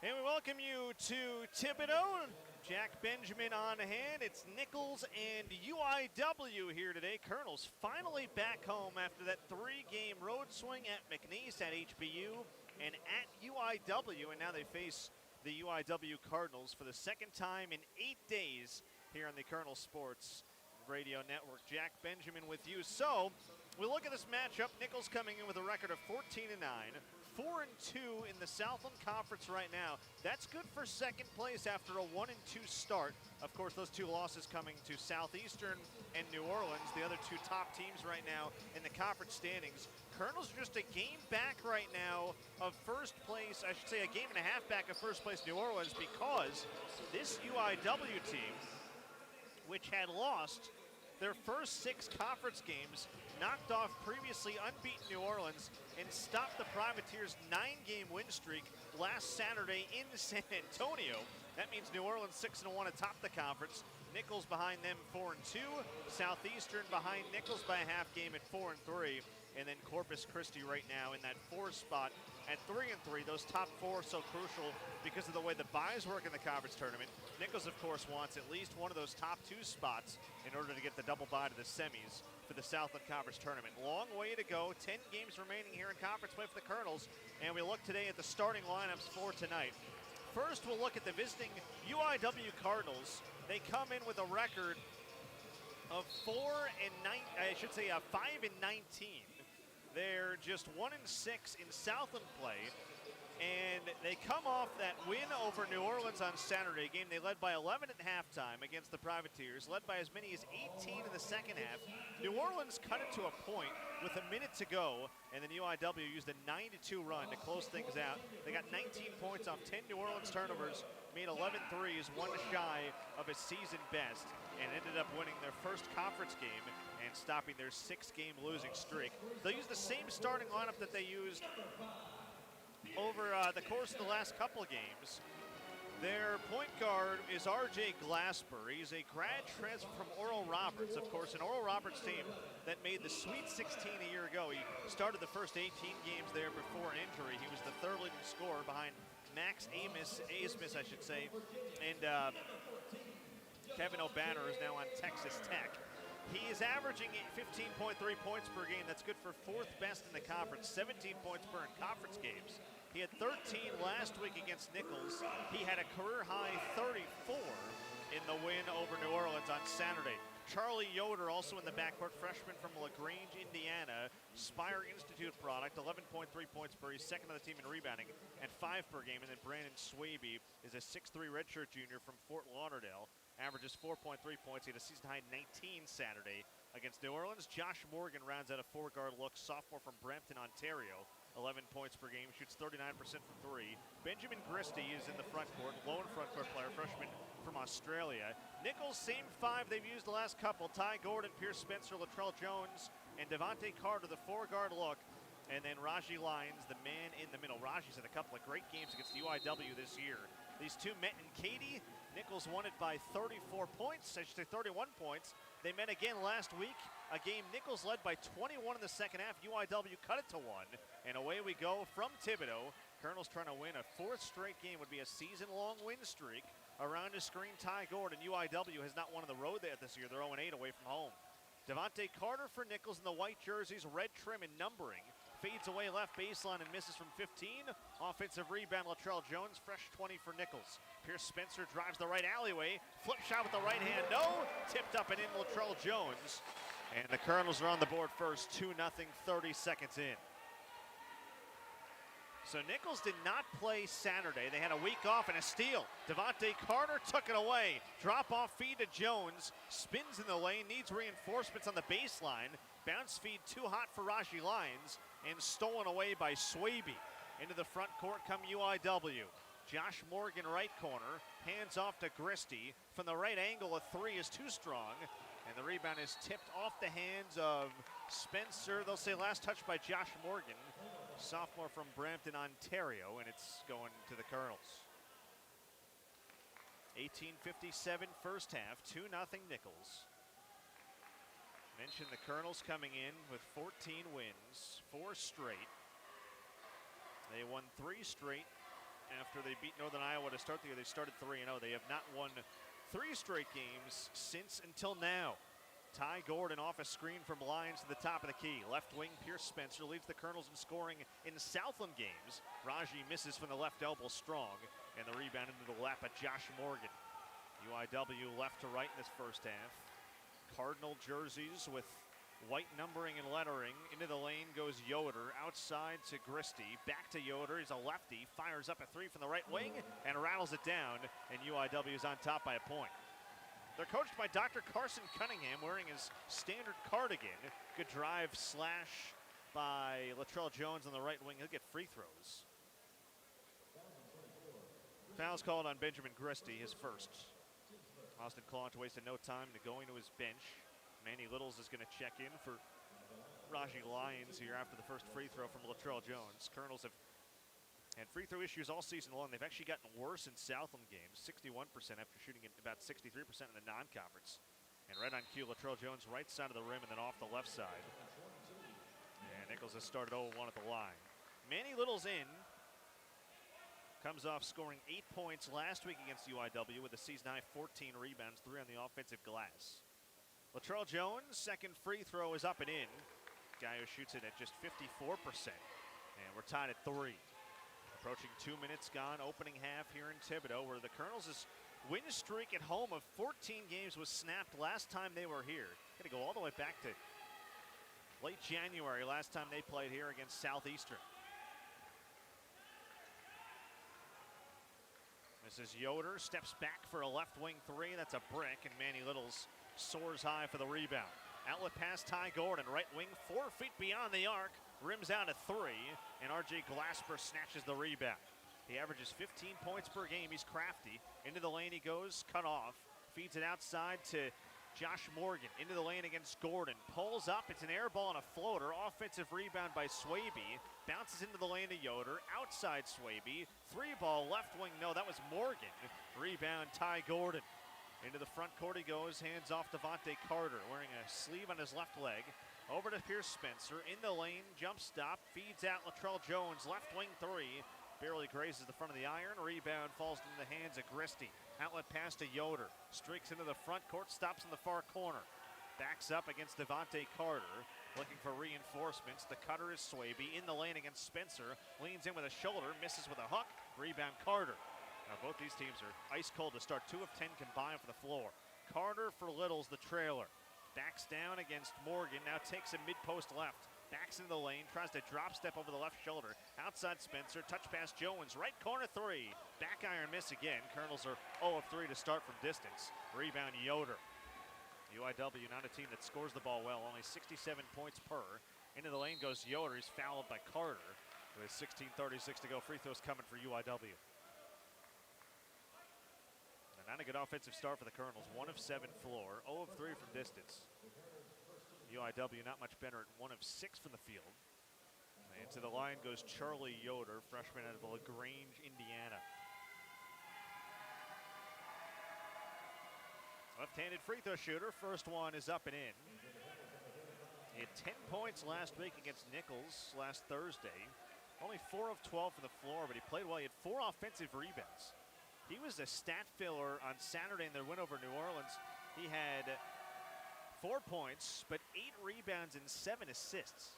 And we welcome you to Thibodaux. Jack Benjamin on hand. It's Nicholls and UIW here today. Colonels finally back home after that three-game road swing at McNeese, at HBU, and at UIW. And now they face the UIW Cardinals for the second time in 8 days here on the Colonel Sports Radio Network. Jack Benjamin with you. So we look at this matchup. Nicholls coming in with a record of 14-9. 4-2 in the Southland Conference right now. That's good for second place after a 1-2 start. Of course, those two losses coming to Southeastern and New Orleans, the other two top teams right now in the conference standings. Colonels are just a game back right now of first place, I should say a game and a half back of first place New Orleans, because this UIW team, which had lost their first 6 conference games, knocked off previously unbeaten New Orleans, and stopped the Privateers' 9-game win streak last Saturday in San Antonio. That means New Orleans 6-1 atop the conference. Nicholls behind them 4-2. Southeastern behind Nicholls by a half game at 4-3. And then Corpus Christi right now in that 4th spot at 3-3. Those top 4 so crucial because of the way the buys work in the conference tournament. Nicholls, of course, wants at least one of those top 2 spots in order to get the double bye to the semis for the Southland Conference tournament. Long way to go. 10 games remaining here in conference play for the Colonels. And we look today at the starting lineups for tonight. First, we'll look at the visiting UIW Cardinals. They come in with a record of 5-19. They're just 1-6 in Southland play, and they come off that win over New Orleans on Saturday, a game they led by 11 at halftime against the Privateers, led by as many as 18 in the second half. New Orleans cut it to a point with a minute to go, and then UIW used a 9-2 run to close things out. They got 19 points off 10 New Orleans turnovers, made 11 threes, one shy of a season best, and ended up winning their first conference game and stopping their 6-game losing streak. They'll use the same starting lineup that they used over the course of the last couple of games. Their point guard is R.J. Glasper. He's a grad transfer from Oral Roberts, of course, an Oral Roberts team that made the Sweet 16 a year ago. He started the first 18 games there before injury. He was the 3rd leading scorer behind Max Asmus, I should say, and Kevin O'Banner is now on Texas Tech. He is averaging 15.3 points per game. That's good for 4th best in the conference, 17 points per in conference games. He had 13 last week against Nicholls. He had a career-high 34 in the win over New Orleans on Saturday. Charlie Yoder, also in the backcourt, freshman from LaGrange, Indiana, Spire Institute product, 11.3 points per. He's second on the team in rebounding at 5 per game. And then Brandon Swaby is a 6'3" redshirt junior from Fort Lauderdale, averages 4.3 points. He had a season-high 19 Saturday against New Orleans. Josh Morgan rounds out a 4-guard look, sophomore from Brampton, Ontario. 11 points per game, shoots 39% from 3. Benjamin Christie is in the front court, lone front court player, freshman from Australia. Nicholls, same 5 they've used the last couple. Ty Gordon, Pierce Spencer, Latrell Jones, and Devontae Carter, the 4-guard look. And then Raji Lyons, the man in the middle. Raji's had a couple of great games against UIW this year. These two met in Katy. Nicholls won it by 34 points, I should say 31 points. They met again last week, a game Nicholls led by 21 in the second half. UIW cut it to 1, and away we go from Thibodaux. Colonels trying to win a 4th straight game, would be a season-long win streak. Around his screen, Ty Gordon. UIW has not won on the road there this year. They're 0-8 away from home. Devontae Carter for Nicholls in the white jerseys, red trim and numbering. Fades away left baseline and misses from 15. Offensive rebound, Latrell Jones, fresh 20 for Nicholls. Pierce Spencer drives the right alleyway. Flip shot with the right hand, no. Tipped up and in, Latrell Jones. And the Colonels are on the board first, 2-0, 30 seconds in. So Nicholls did not play Saturday. They had a week off and a steal. Devontae Carter took it away. Drop-off feed to Jones. Spins in the lane, needs reinforcements on the baseline. Bounce feed too hot for Raji Lyons, and stolen away by Swaby. Into the front court come UIW. Josh Morgan, right corner. Hands off to Christie. From the right angle, a 3 is too strong. And the rebound is tipped off the hands of Spencer. They'll say last touch by Josh Morgan, sophomore from Brampton, Ontario, and it's going to the Colonels. 18:57 first half, 2-0 Nicholls. Mentioned the Colonels coming in with 14 wins, 4 straight. They won 3 straight after they beat Northern Iowa to start the year. They started 3-0. They have not won 3 straight games since until now. Ty Gordon off a screen from Lyons to the top of the key. Left wing Pierce Spencer leads the Colonels in scoring in Southland games. Raji misses from the left elbow strong, and the rebound into the lap of Josh Morgan. UIW left to right in this first half. Cardinal jerseys with white numbering and lettering. Into the lane goes Yoder. Outside to Gristy. Back to Yoder. He's a lefty. Fires up a 3 from the right wing and rattles it down. And UIW is on top by a point. They're coached by Dr. Carson Cunningham, wearing his standard cardigan. Good drive slash by Latrell Jones on the right wing. He'll get free throws. Foul's called on Benjamin Gristy, his first. Austin Claunch wasted no time to going to his bench. Manny Littles is going to check in for Raji Lyons here after the first free throw from Latrell Jones. Colonels have had free throw issues all season long. They've actually gotten worse in Southland games, 61% after shooting at about 63% in the non-conference. And right on cue, Latrell Jones right side of the rim and then off the left side. And Nicholls has started 0-1 at the line. Manny Littles in. Comes off scoring 8 points last week against UIW with a season-high 14 rebounds, 3 on the offensive glass. Latrell Jones, second free throw is up and in. Guy who shoots it at just 54%. And we're tied at 3. Approaching 2 minutes gone, opening half here in Thibodaux, where the Colonels' win streak at home of 14 games was snapped last time they were here. Got to go all the way back to late January, last time they played here against Southeastern. This is Yoder, steps back for a left wing 3. That's a brick, and Manny Littles soars high for the rebound. Outlet pass, Ty Gordon, right wing, 4 feet beyond the arc, rims out a 3, and RJ Glasper snatches the rebound. He averages 15 points per game. He's crafty. Into the lane he goes, cut off, feeds it outside to Josh Morgan. Into the lane against Gordon, pulls up, it's an air ball and a floater. Offensive rebound by Swaby, bounces into the lane to Yoder, outside Swaby, 3-ball, left wing, no, that was Morgan. Rebound, Ty Gordon. Into the front court he goes, hands off Devontae Carter, wearing a sleeve on his left leg. Over to Pierce Spencer, in the lane, jump stop, feeds out Latrell Jones, left wing 3. Barely grazes the front of the iron, rebound falls into the hands of Gristy. Outlet pass to Yoder, streaks into the front court, stops in the far corner. Backs up against Devontae Carter, looking for reinforcements. The cutter is Swaby, in the lane against Spencer, leans in with a shoulder, misses with a hook, rebound Carter. Now both these teams are ice cold to start, 2 of 10 combined for the floor. Carter for Littles, the trailer. Backs down against Morgan, now takes a mid-post left. Backs into the lane, tries to drop step over the left shoulder. Outside Spencer, touch pass Jones, right corner 3. Back iron miss again. Colonels are 0 of 3 to start from distance. Rebound Yoder. UIW not a team that scores the ball well, only 67 points per. Into the lane goes Yoder, he's fouled by Carter. With 16:36 to go, free throws coming for UIW. And not a good offensive start for the Colonels, 1 of 7 floor, 0 of 3 from distance. UIW not much better at 1 of 6 from the field. And to the line goes Charlie Yoder, freshman out of LaGrange, Indiana. Left-handed free throw shooter, first one is up and in. He had 10 points last week against Nicholls last Thursday. Only 4 of 12 from the floor, but he played well. He had 4 offensive rebounds. He was a stat filler on Saturday in their win over New Orleans. He had 4 points, but 8 rebounds and 7 assists.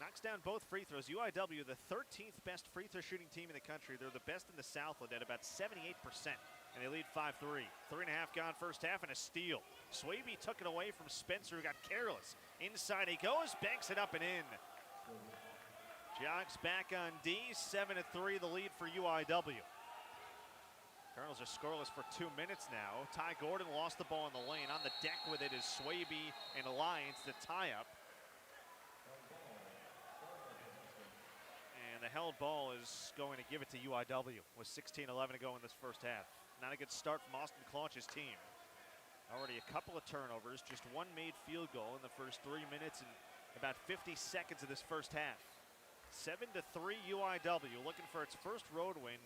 Knocks down both free throws. UIW, the 13th best free throw shooting team in the country. They're the best in the Southland at about 78%, and they lead 5-3. 3.5 gone first half and a steal. Swaby took it away from Spencer, who got careless. Inside he goes, banks it up and in. Jogs back on D, 7-3 the lead for UIW. Colonels are scoreless for 2 minutes now. Ty Gordon lost the ball in the lane. On the deck with it is Swaby and Alliance, the tie-up. And the held ball is going to give it to UIW with 16:11 to go in this first half. Not a good start from Austin Claunch's team. Already a couple of turnovers, just 1 made field goal in the first 3 minutes and about 50 seconds of this first half. 7-3 UIW, looking for its first road win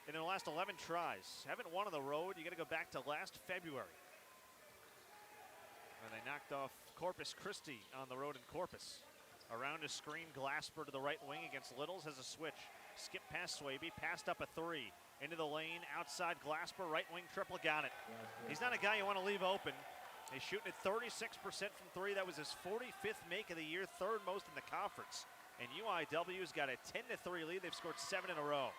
in their last 11 tries. Haven't won on the road. You got to go back to last February. And they knocked off Corpus Christi on the road in Corpus. Around a screen, Glasper to the right wing against Littles, has a switch. Skip past Swaby, passed up a three. Into the lane, outside Glasper, right wing triple, got it. He's not a guy you want to leave open. He's shooting at 36% from three. That was his 45th make of the year, third most in the conference. And UIW's got a 10-3 lead. They've scored 7 in a row.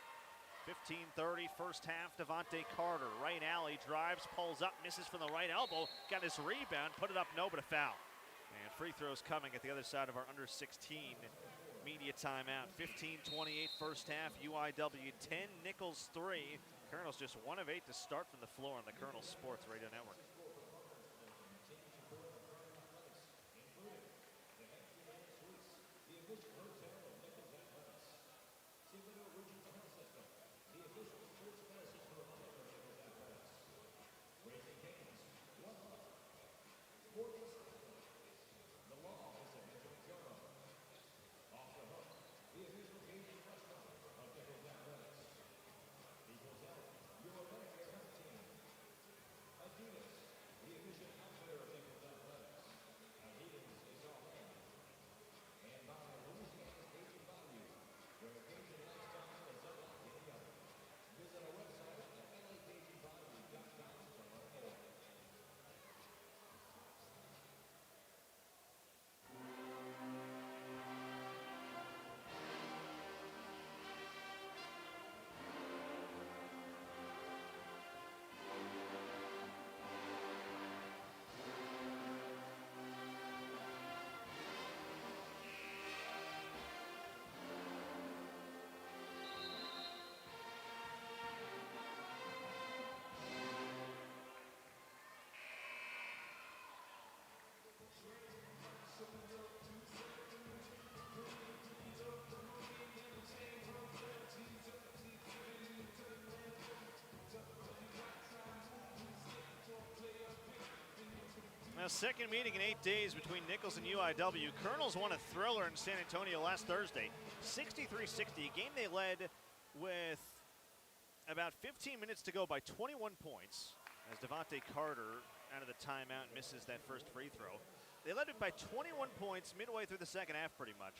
15:30 first half. Devontae Carter, right alley, drives, pulls up, misses from the right elbow. Got his rebound, put it up, no, but a foul. And free throws coming at the other side of our under 16 media timeout. 15:28 first half. UIW 10, Nicholls 3. Colonels just 1 of 8 to start from the floor on the Colonel Sports Radio Network. Now, second meeting in 8 days between Nicholls and UIW. Colonels won a thriller in San Antonio last Thursday, 63-60, a game they led with about 15 minutes to go by 21 points as Devontae Carter out of the timeout misses that first free throw. They led it by 21 points midway through the second half pretty much.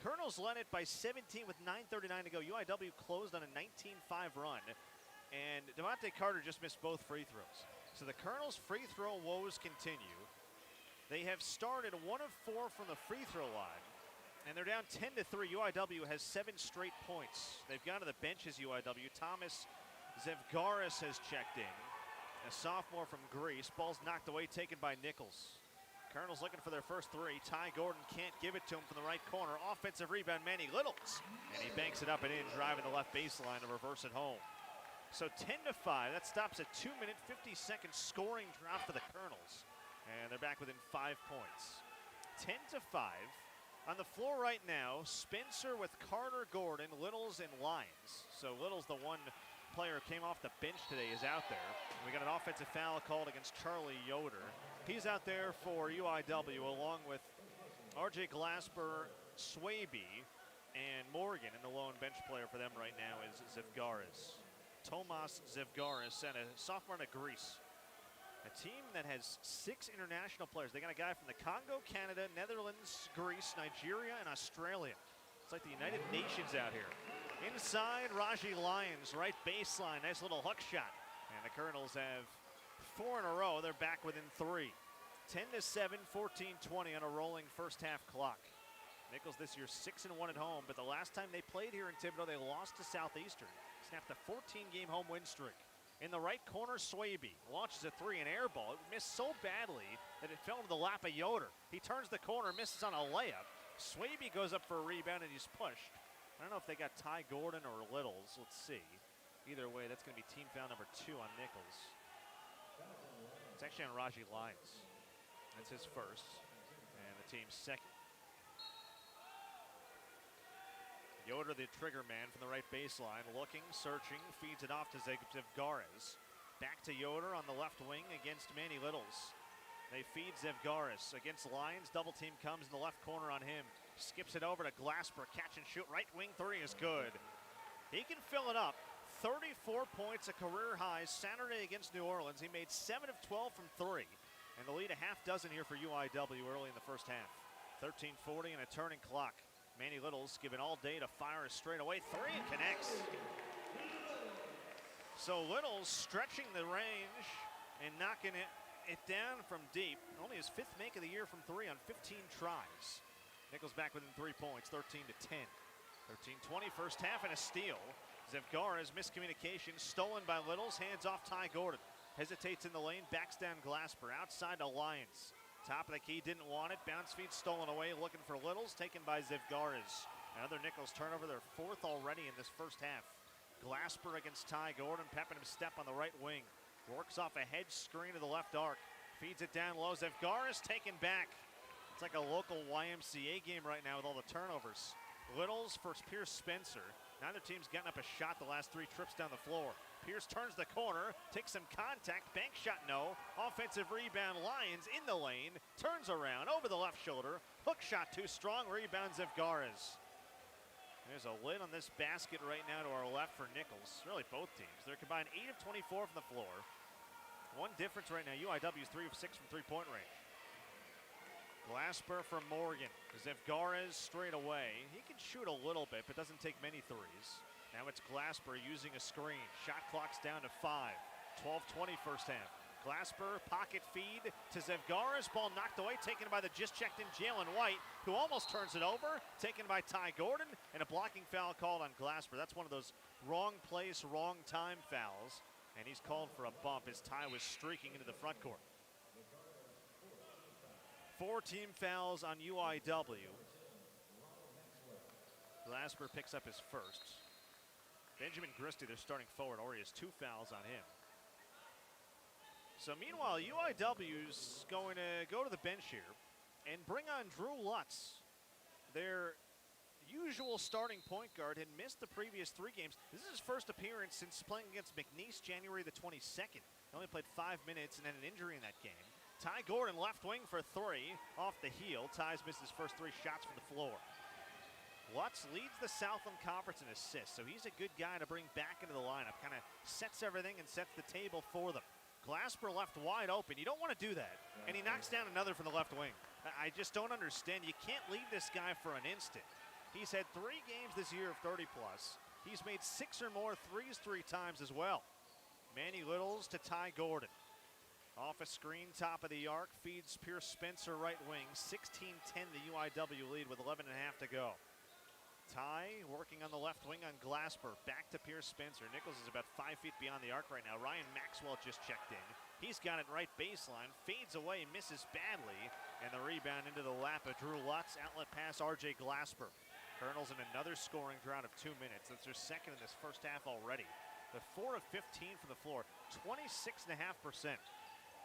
Colonels led it by 17 with 9:39 to go. UIW closed on a 19-5 run, and Devontae Carter just missed both free throws. So the Colonels' free throw woes continue. They have started 1 of 4 from the free throw line, and they're down 10-3. UIW has 7 straight points. They've gone to the bench as UIW. Thomas Zevgaris has checked in, a sophomore from Greece. Ball's knocked away, taken by Nicholls. Colonels looking for their first three. Ty Gordon can't give it to him from the right corner. Offensive rebound, Manny Littles, and he banks it up and in, driving the left baseline to reverse it home. So 10-5, that stops a 2-minute, 50-second scoring drought for the Colonels. And they're back within 5 points. 10-5. On the floor right now, Spencer with Carter, Gordon, Littles, and Lyons. So Littles, the one player who came off the bench today, is out there. We got an offensive foul called against Charlie Yoder. He's out there for UIW, along with RJ Glasper, Swaby, and Morgan. And the lone bench player for them right now is Zevgaris. Tomas Zevgaris, and a sophomore out of Greece. A team that has 6 international players. They got a guy from the Congo, Canada, Netherlands, Greece, Nigeria, and Australia. It's like the United Nations out here. Inside, Raji Lyons, right baseline, nice little hook shot. And the Colonels have 4 in a row. They're back within 3. 10-7, 14-20 on a rolling first half clock. Nicholls this year 6-1 at home, but the last time they played here in Thibodaux, they lost to Southeastern. Snapped a 14-game home win streak. In the right corner, Swaby launches a 3, an air ball. It missed so badly that it fell into the lap of Yoder. He turns the corner, misses on a layup. Swaby goes up for a rebound, and he's pushed. I don't know if they got Ty Gordon or Littles. Let's see. Either way, that's going to be team foul number 2 on Nicholls. It's actually on Raji Lyons. That's his first, and the team's second. Yoder, the trigger man from the right baseline, looking, searching, feeds it off to Zevgaris. Back to Yoder on the left wing against Manny Littles. They feed Zevgaris against Lyons. Double team comes in the left corner on him. Skips it over to Glasper. Catch and shoot. Right wing 3 is good. He can fill it up. 34 points, a career high Saturday against New Orleans. He made 7 of 12 from 3. And the lead a half dozen here for UIW early in the first half. 13:40 and a turning clock. Manny Littles given all day to fire a straightaway three and connects. So Littles stretching the range and knocking it down from deep. Only his 5th make of the year from three on 15 tries. Nicholls back within 3 points, 13-10. 13-20 first half and a steal. Zevgara's miscommunication stolen by Littles, hands off Ty Gordon. Hesitates in the lane, backs down Glasper, outside to Lyons. Top of the key, didn't want it. Bounce feed stolen away, looking for Littles, taken by Zevgaras. Another Nicholls turnover, their 4th already in this first half. Glasper against Ty Gordon, pepping him step on the right wing. Works off a hedge screen to the left arc. Feeds it down low, Zevgaras taken back. It's like a local YMCA game right now with all the turnovers. Littles for Pierce Spencer. Neither team's gotten up a shot the last 3 trips down the floor. Pierce turns the corner, takes some contact, bank shot no. Offensive rebound, Lyons in the lane, turns around over the left shoulder. Hook shot too strong, rebound Zevgaras. There's a lid on this basket right now to our left for Nicholls. Really both teams. They're combined 8 of 24 from the floor. One difference right now, UIW is 3 of 6 from three-point range. Glasper from Morgan. Zevgaras straight away. He can shoot a little bit, but doesn't take many threes. Now it's Glasper using a screen. Shot clock's down to 5. 12-20 first half. Glasper, pocket feed to Zevgaras. Ball knocked away, taken by the just checked in Jalen White, who almost turns it over. Taken by Ty Gordon, and a blocking foul called on Glasper. That's one of those wrong place, wrong time fouls. And he's called for a bump as Ty was streaking into the front court. 4 team fouls on UIW. Glasper picks up his first. Benjamin Gristy, their starting forward, already has 2 fouls on him. So meanwhile, UIW's going to go to the bench here and bring on Drew Lutz. Their usual starting point guard had missed the previous 3 games. This is his first appearance since playing against McNeese January the 22nd. He only played 5 minutes and had an injury in that game. Ty Gordon left wing for 3 off the heel. Ty's missed his first 3 shots from the floor. Lutz leads the Southland Conference in assists, so he's a good guy to bring back into the lineup. Kind of sets everything and sets the table for them. Glasper left wide open. You don't want to do that. And he knocks down another from the left wing. I just don't understand. You can't leave this guy for an instant. He's had 3 games this year of 30-plus. He's made 6 or more threes 3 times as well. Manny Littles to Ty Gordon. Off a screen, top of the arc, feeds Pierce Spencer right wing. 16-10 the UIW lead with 11 and a half to go. Ty working on the left wing on Glasper. Back to Pierce Spencer. Nicholls is about 5 feet beyond the arc right now. Ryan Maxwell just checked in. He's got it right baseline. Fades away, misses badly. And the rebound into the lap of Drew Lutz. Outlet pass, RJ Glasper. Colonels in another scoring drought of 2 minutes. That's their second in this first half already. The 4 of 15 from the floor. 26.5%.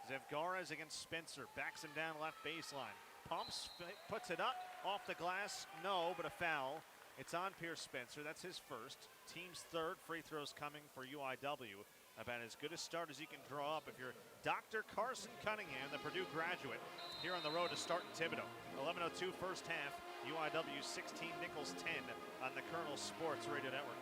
Zevgaras against Spencer. Backs him down left baseline. Pumps, puts it up. Off the glass. No, but a foul. It's on Pierce Spencer. That's his first. Team's 3rd. Free throws coming for UIW. About as good a start as you can draw up if you're Dr. Carson Cunningham, the Purdue graduate, here on the road to start in Thibodaux. 11:02 first half. UIW 16, Nicholls 10 on the Colonel Sports Radio Network.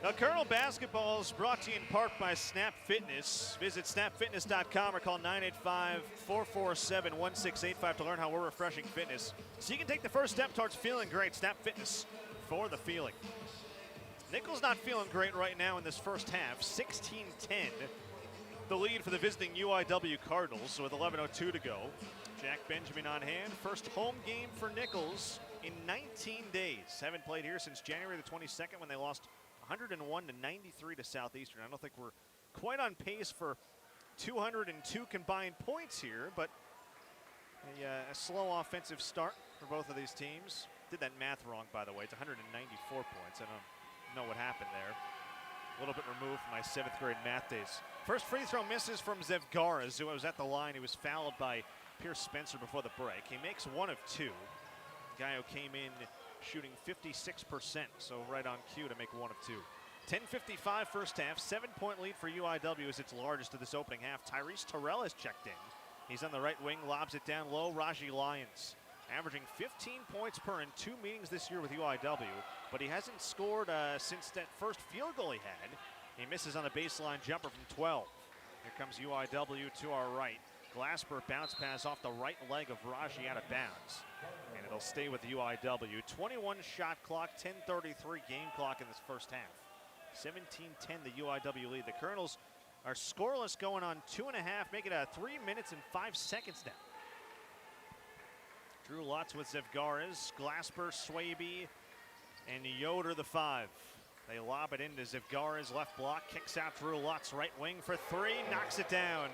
Now, Colonel Basketball is brought to you in part by Snap Fitness. Visit snapfitness.com or call 985-447-1685 to learn how we're refreshing fitness, so you can take the first step towards feeling great. Snap Fitness for the feeling. Nicholls not feeling great right now in this first half. 16-10. the lead for the visiting UIW Cardinals with 11:02 to go. Jack Benjamin on hand. First home game for Nicholls in 19 days. Haven't played here since January the 22nd when they lost 101-93 to Southeastern. I don't think we're quite on pace for 202 combined points here, but a slow offensive start for both of these teams. Did that math wrong, by the way. It's 194 points. I don't know what happened there. A little bit removed from my 7th grade math days. First free throw misses from Zevgaras, who was at the line. He was fouled by Pierce Spencer before the break. He makes 1 of 2. Gallo came in shooting 56%, so right on cue to make 1 of 2. 10:55 first half, 7-point lead for UIW is its largest of this opening half. Tyrese Terrell has checked in. He's on the right wing, lobs it down low. Raji Lyons averaging 15 points per in 2 meetings this year with UIW, but he hasn't scored since that first field goal he had. He misses on a baseline jumper from 12. Here comes UIW to our right. Glasper bounce pass off the right leg of Raji out of bounds, and it'll stay with UIW. 21 shot clock, 10:33 game clock in this first half. 17-10 the UIW lead. The Colonels are scoreless going on 2.5, make it 3 minutes and 5 seconds now. Drew Lutz with Zevgaras, Glasper, Swaby, and Yoder the 5. They lob it into Zevgaras, left block, kicks out Drew Lutz, right wing for 3, knocks it down.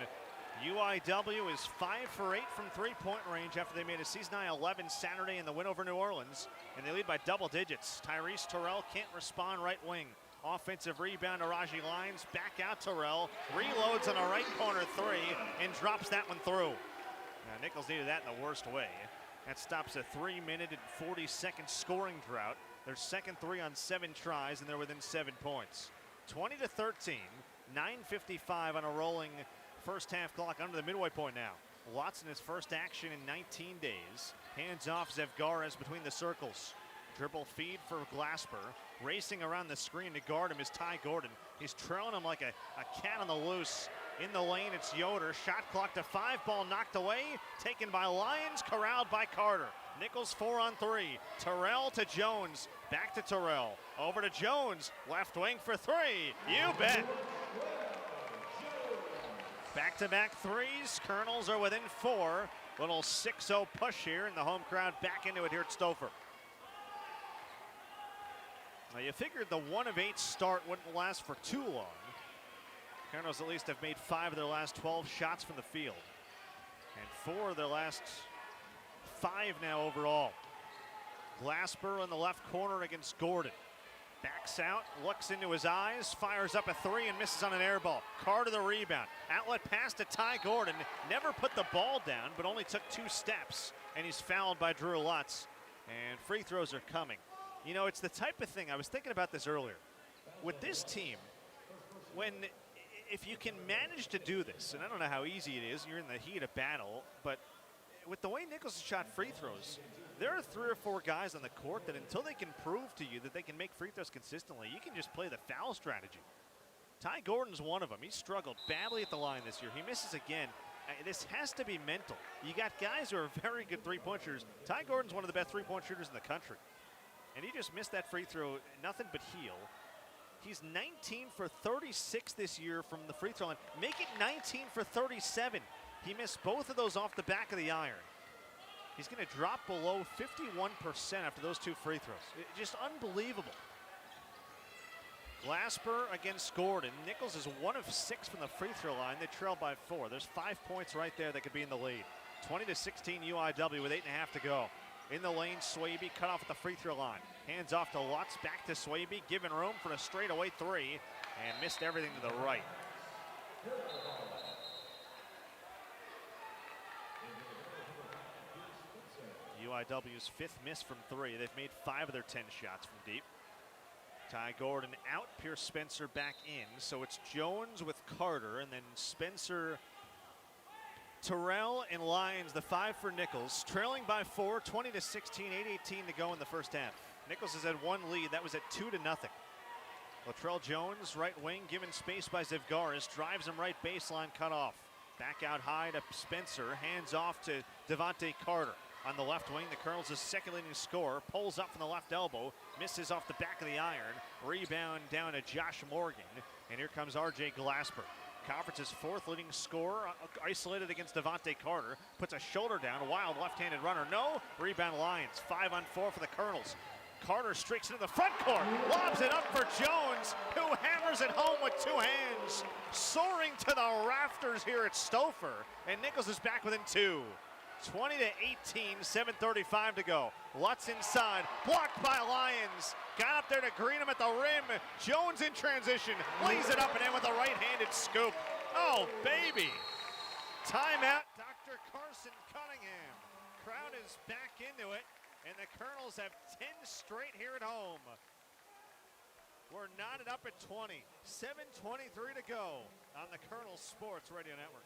UIW is 5 for 8 from three-point range after they made a season-high 11 Saturday in the win over New Orleans, and they lead by double digits. Tyrese Terrell can't respond, right wing. Offensive rebound to Raji Lyons, back out Terrell, reloads on a right corner 3, and drops that one through. Now Nicholls needed that in the worst way. That stops a 3-minute and 40-second scoring drought. Their second 3 on 7 tries, and they're within 7 points. 20-13, 9:55 on a rolling first half clock under the midway point now. Watson his first action in 19 days. Hands off Zevgaras between the circles. Dribble feed for Glasper. Racing around the screen to guard him is Ty Gordon. He's trailing him like a cat on the loose. In the lane, it's Yoder. Shot clock to 5, ball knocked away. Taken by Lyons, corralled by Carter. Nicholls 4 on 3. Terrell to Jones. Back to Terrell. Over to Jones. Left wing for 3. You bet. Back-to-back threes. Colonels are within 4. Little 6-0 push here, and the home crowd back into it here at Stouffer. Now you figured the 1 of 8 start wouldn't last for too long. Colonels at least have made 5 of their last 12 shots from the field, and 4 of their last 5 now overall. Glasper in the left corner against Gordon. Backs out, looks into his eyes, fires up a 3 and misses on an air ball. Carter the rebound. Outlet pass to Ty Gordon. Never put the ball down, but only took 2 steps, and he's fouled by Drew Lutz. And free throws are coming. You know, it's the type of thing, I was thinking about this earlier. With this team, if you can manage to do this, and I don't know how easy it is, you're in the heat of battle, but with the way Nicholls has shot free throws, there are 3 or 4 guys on the court that until they can prove to you that they can make free throws consistently, you can just play the foul strategy. Ty Gordon's one of them. He struggled badly at the line this year. He misses again. This has to be mental. You got guys who are very good three-point shooters. Ty Gordon's one of the best three-point shooters in the country. And he just missed that free throw, nothing but heel. He's 19 for 36 this year from the free throw line. Make it 19 for 37. He missed both of those off the back of the iron. He's going to drop below 51% after those 2 free throws. Just unbelievable. Glasper against Gordon. Nicholls is 1 of 6 from the free throw line. They trail by 4. There's 5 points right there that could be in the lead. 20-16 UIW with 8.5 to go. In the lane, Swaby cut off at the free throw line. Hands off to Lutz, back to Swaby, given room for a straightaway 3, and missed everything to the right. UIW's 5th miss from 3. They've made 5 of their 10 shots from deep. Ty Gordon out, Pierce Spencer back in. So it's Jones with Carter, and then Spencer, Terrell, and Lyons, the 5 for Nicholls. Trailing by 4, 20-16, 8:18 to go in the first half. Nicholls has had 1 lead. That was at 2-0. Latrell Jones, right wing, given space by Zevgaras. Drives him right baseline, cut off. Back out high to Spencer. Hands off to Devontae Carter. On the left wing, the Colonels' second leading scorer. Pulls up from the left elbow. Misses off the back of the iron. Rebound down to Josh Morgan. And here comes R.J. Glasper. conference's fourth leading scorer, isolated against Devontae Carter. Puts a shoulder down, a wild left-handed runner. No, rebound Lions. 5-on-4 for the Colonels. Carter streaks into the front court, lobs it up for Jones, who hammers it home with two hands. Soaring to the rafters here at Stouffer, and Nicholls is back within two. 20-18, 7:35 to go. Lutz inside, blocked by Lions. Got up there to green him at the rim. Jones in transition, lays it up and in with a right-handed scoop. Oh, baby. Timeout, Dr. Carson Cunningham. Crowd is back into it, and the Colonels have 10 straight here at home. We're knotted up at 20. 7:23 to go on the Colonels Sports Radio Network.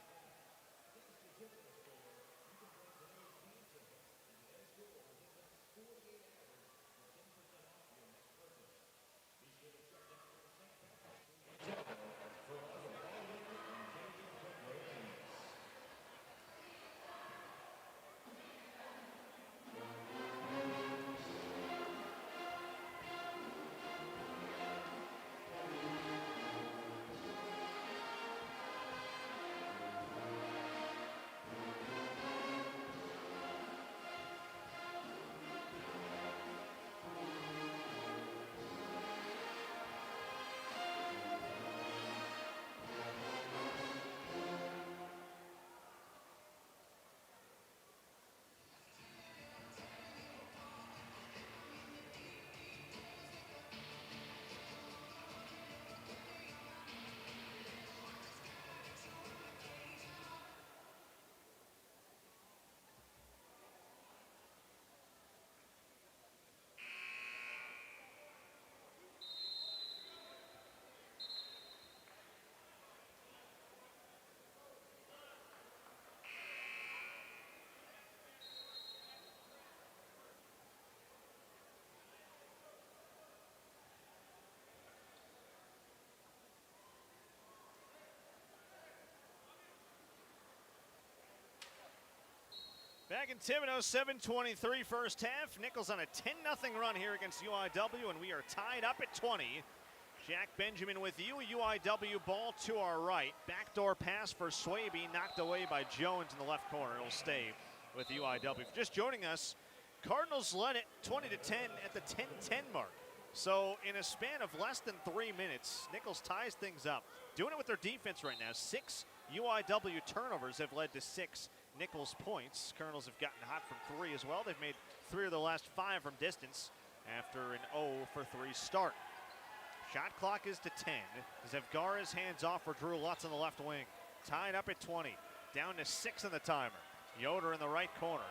Back in Thibodaux, 7:23 first half. Nicholls on a 10-0 run here against UIW, and we are tied up at 20. Jack Benjamin with you. UIW ball to our right. Backdoor pass for Swaby, knocked away by Jones in the left corner. It'll stay with UIW. Just joining us, Cardinals led it 20-10 at the 10-10 mark. So in a span of less than 3 minutes, Nicholls ties things up. Doing it with their defense right now. 6 UIW turnovers have led to 6 Nicholls points. Colonels have gotten hot from 3 as well. They've made 3 of the last 5 from distance after an 0-for-3 start. Shot clock is to 10. Zavgara's hands off for Drew Lutz on the left wing. Tied up at 20. Down to 6 on the timer. Yoder in the right corner.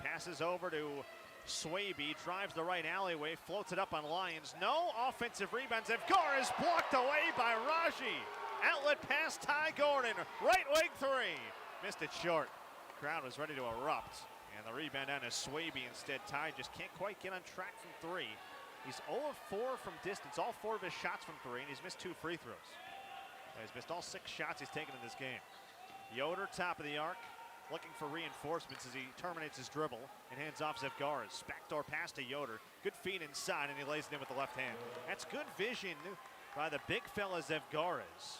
Passes over to Swaby, drives the right alleyway, floats it up on Lions. No offensive rebound. Zavgara is blocked away by Raji. Outlet pass, Ty Gordon. Right wing 3. Missed it short. Crowd was ready to erupt. And the rebound down to Swaby instead. Ty just can't quite get on track from 3. He's 0 of 4 from distance. All 4 of his shots from 3, and he's missed 2 free throws. He's missed all 6 shots he's taken in this game. Yoder, top of the arc, looking for reinforcements as he terminates his dribble and hands off Zavgara's. Backdoor pass to Yoder. Good feed inside, and he lays it in with the left hand. That's good vision by the big fella Zavgara's,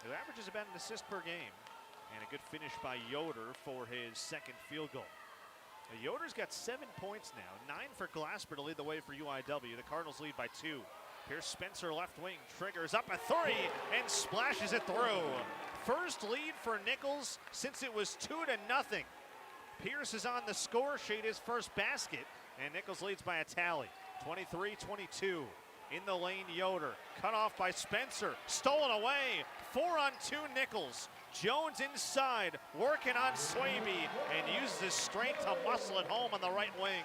who averages about an assist per game. And a good finish by Yoder for his second field goal. Now, Yoder's got 7 points now, 9 for Glasper to lead the way for UIW. The Cardinals lead by 2. Here's Spencer, left wing, triggers up a 3 and splashes it through. First lead for Nicholls since it was 2-0. Pierce is on the score sheet, his first basket, and Nicholls leads by a tally, 23-22. In the lane, Yoder, cut off by Spencer, stolen away, 4-on-2 Nicholls. Jones inside, working on Swaby, and uses his strength to muscle it home on the right wing.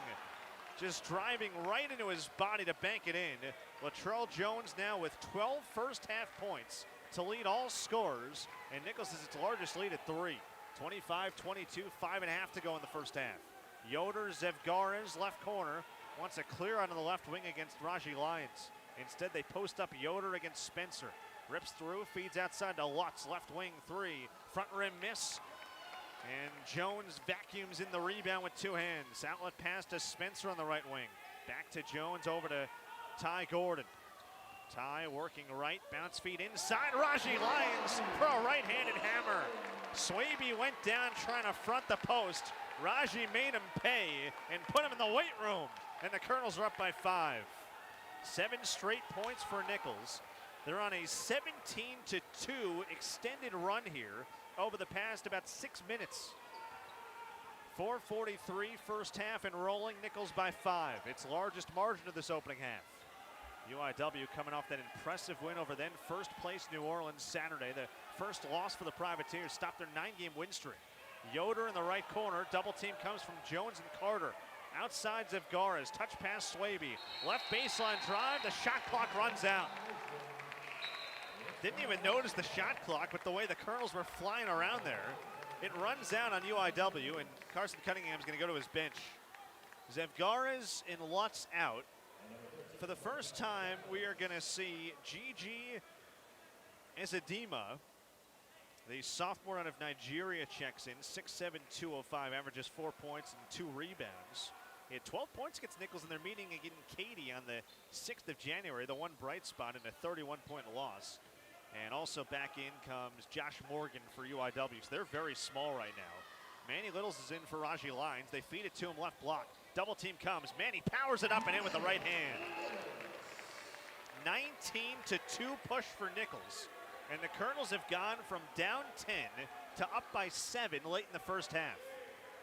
Just driving right into his body to bank it in. Latrell Jones now with 12 first half points to lead all scorers, and Nicholls is its largest lead at 3. 25-22, 5.5 to go in the first half. Yoder, Zavgara's left corner, wants a clear out on the left wing against Raji Lions. Instead, they post up Yoder against Spencer. Rips through, feeds outside to Lutz, left wing 3. Front rim miss. And Jones vacuums in the rebound with 2 hands. Outlet pass to Spencer on the right wing. Back to Jones, over to Ty Gordon. Ty working right, bounce feed inside. Raji Lyons for a right-handed hammer. Swaby went down trying to front the post. Raji made him pay and put him in the weight room. And the Colonels are up by 5. 7 straight points for Nicholls. They're on a 17-2 extended run here over the past about 6 minutes. 4:43 first half and rolling. Nicholls by 5. Its largest margin of this opening half. UIW coming off that impressive win over then first place New Orleans Saturday. The first loss for the Privateers stopped their 9-game win streak. Yoder in the right corner. Double team comes from Jones and Carter. Outside Zavgaras, touch pass Swaby. Left baseline drive, the shot clock runs out. Didn't even notice the shot clock, but the way the Colonels were flying around there, it runs out on UIW, and Carson Cunningham's gonna go to his bench. Zavgaras and Lutz out. For the first time, we are gonna see Gigi Ezedima, the sophomore out of Nigeria, checks in. 6'7", 205, averages 4 points and 2 rebounds. He had 12 points against Nicholls in their meeting against Katy on the 6th of January, the one bright spot in a 31-point loss. And also back in comes Josh Morgan for UIW. So they're very small right now. Manny Littles is in for Raji Lyons. They feed it to him left block. Double team comes. Manny powers it up and in with the right hand. 19-2 push for Nicholls. And the Colonels have gone from down 10 to up by 7 late in the first half.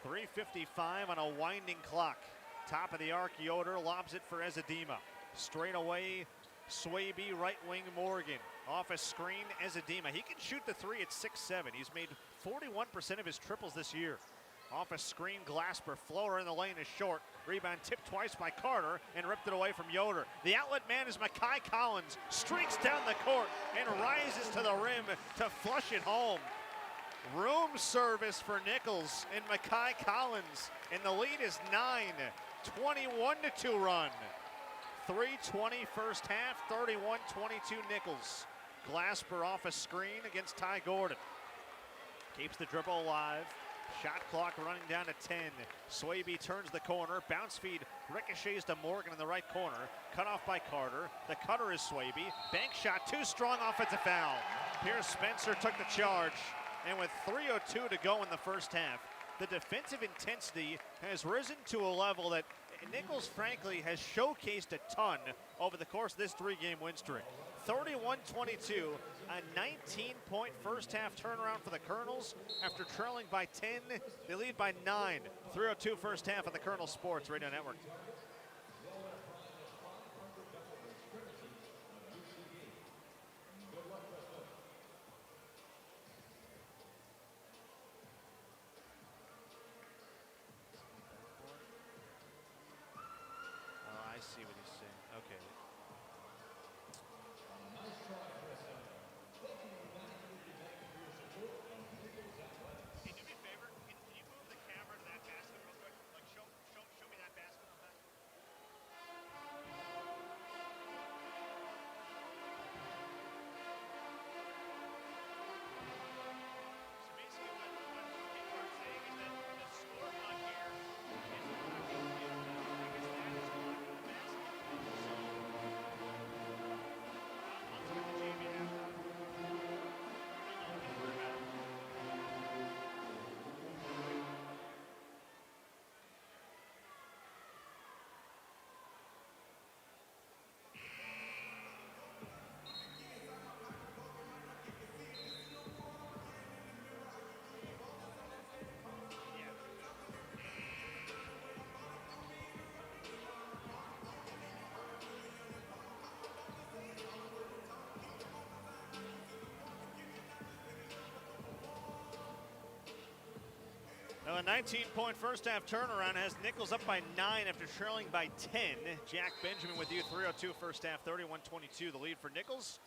3:55 on a winding clock. Top of the arc, Yoder lobs it for Ezedima. Straight away, Swaby, right wing Morgan. Off a screen, Ezedima. He can shoot the 3 at 6'7". He's made 41% of his triples this year. Off a screen, Glasper. Floater in the lane is short. Rebound tipped twice by Carter and ripped it away from Yoder. The outlet man is Makai Collins. Streaks down the court and rises to the rim to flush it home. Room service for Nicholls and Makai Collins. And the lead is 9. 21-2 run. 3:20 first half, 31-22 Nicholls. Glasper off a screen against Ty Gordon. Keeps the dribble alive. Shot clock running down to 10. Swaby turns the corner. Bounce feed ricochets to Morgan in the right corner. Cut off by Carter. The cutter is Swaby. Bank shot, too strong, offensive foul. Pierce Spencer took the charge. And with 3:02 to go in the first half, the defensive intensity has risen to a level that Nicholls, frankly, has showcased a ton over the course of this 3-game win streak. 31-22, a 19-point first half turnaround for the Colonels. After trailing by 10, they lead by 9. 3:02 first half on the Colonel Sports Radio Network. See what he's saying. Okay. Hey, do me a favor. Can you move the camera to that basket real quick? Like, show me that basket on that. So basically, what people are saying is that the scoreboard here is Now, a 19-point first half turnaround has Nicholls up by 9 after trailing by 10. Jack Benjamin with you, 3:02 first half, 31-22, the lead for Nicholls.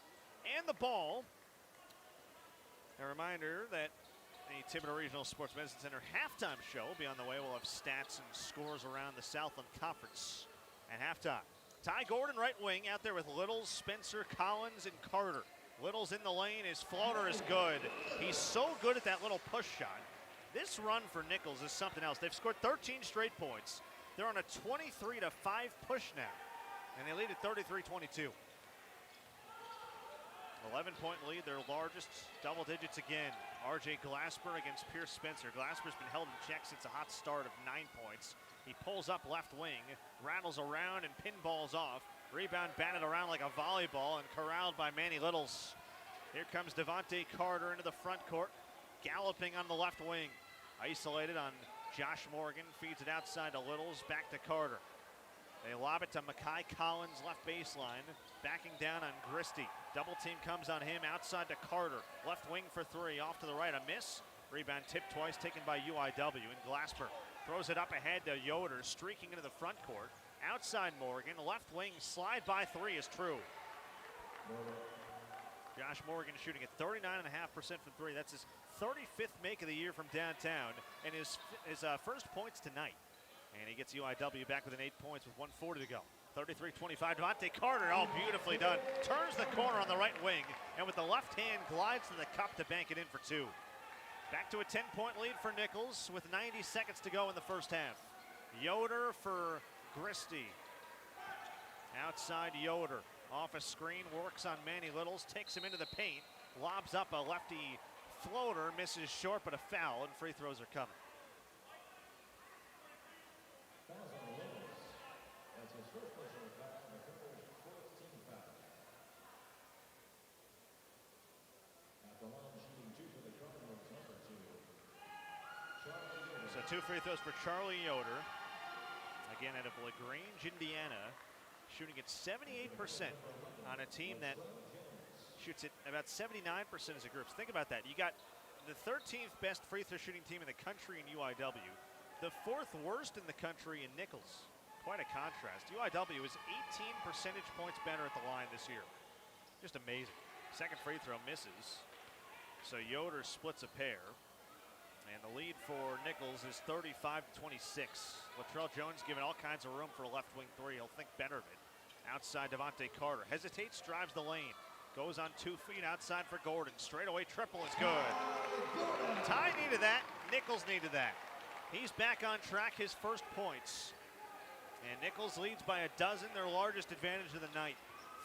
And the ball. A reminder that the Thibodeau Regional Sports Medicine Center halftime show will be on the way. We'll have stats and scores around the Southland Conference at halftime. Ty Gordon, right wing, out there with Littles, Spencer, Collins, and Carter. Littles in the lane, his floater is good. He's so good at that little push shot. This run for Nicholls is something else. They've scored 13 straight points. They're on a 23-5 push now, and they lead at 33-22. 11-point lead, their largest, double digits again. RJ Glasper against Pierce Spencer. Glasper's been held in check since a hot start of 9 points. He pulls up left wing, rattles around and pinballs off. Rebound batted around like a volleyball and corralled by Manny Littles. Here comes Devontae Carter into the front court, galloping on the left wing. Isolated on Josh Morgan, feeds it outside to Littles, back to Carter. They lob it to Makai Collins, left baseline, backing down on Gristy. Double team comes on him, outside to Carter. Left wing for three, off to the right, a miss. Rebound tipped twice, taken by UIW, and Glasper throws it up ahead to Yoder, streaking into the front court. Outside Morgan, left wing, slide by three is true. Josh Morgan shooting at 39.5% from three. That's his 35th make of the year from downtown, and his first points tonight. And he gets UIW back within 8 points with 1:40 to go. 33-25, Devontae Carter, all beautifully done. Turns the corner on the right wing, and with the left hand glides to the cup to bank it in for two. Back to a 10-point lead for Nicholls with 90 seconds to go in the first half. Yoder for Gristy. Outside Yoder, off a screen, works on Manny Littles, takes him into the paint, lobs up a lefty floater, misses short, but a foul, and free throws are coming. So two free throws for Charlie Yoder. Again, out of LaGrange, Indiana, shooting at 78% on a team that shoots at about 79% as a group. So think about that. You got the 13th best free throw shooting team in the country in UIW, the 4th worst in the country in Nicholls. Quite a contrast. UIW is 18 percentage points better at the line this year. Just amazing. Second free throw misses. So Yoder splits a pair. And the lead for Nicholls is 35-26. Latrell Jones given all kinds of room for a left wing three. He'll think better of it. Outside Devontae Carter. Hesitates, drives the lane. Goes on 2 feet outside for Gordon. Straightaway triple is good. Ty needed that. Nicholls needed that. He's back on track, his first points. And Nicholls leads by a dozen, their largest advantage of the night.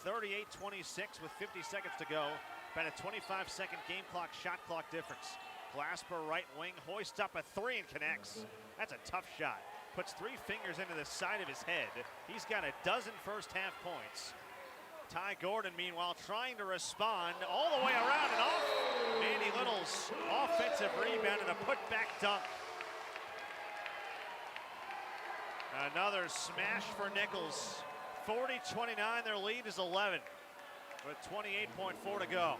38-26 with 50 seconds to go. About a 25-second game clock, shot clock difference. Glasper right wing, hoists up a three and connects. That's a tough shot. Puts 3 fingers into the side of his head. He's got a dozen first half points. Ty Gordon, meanwhile, trying to respond all the way around and off. Manny Littles, offensive rebound and a putback dunk. Another smash for Nicholls. 40-29, their lead is 11 with 28.4 to go.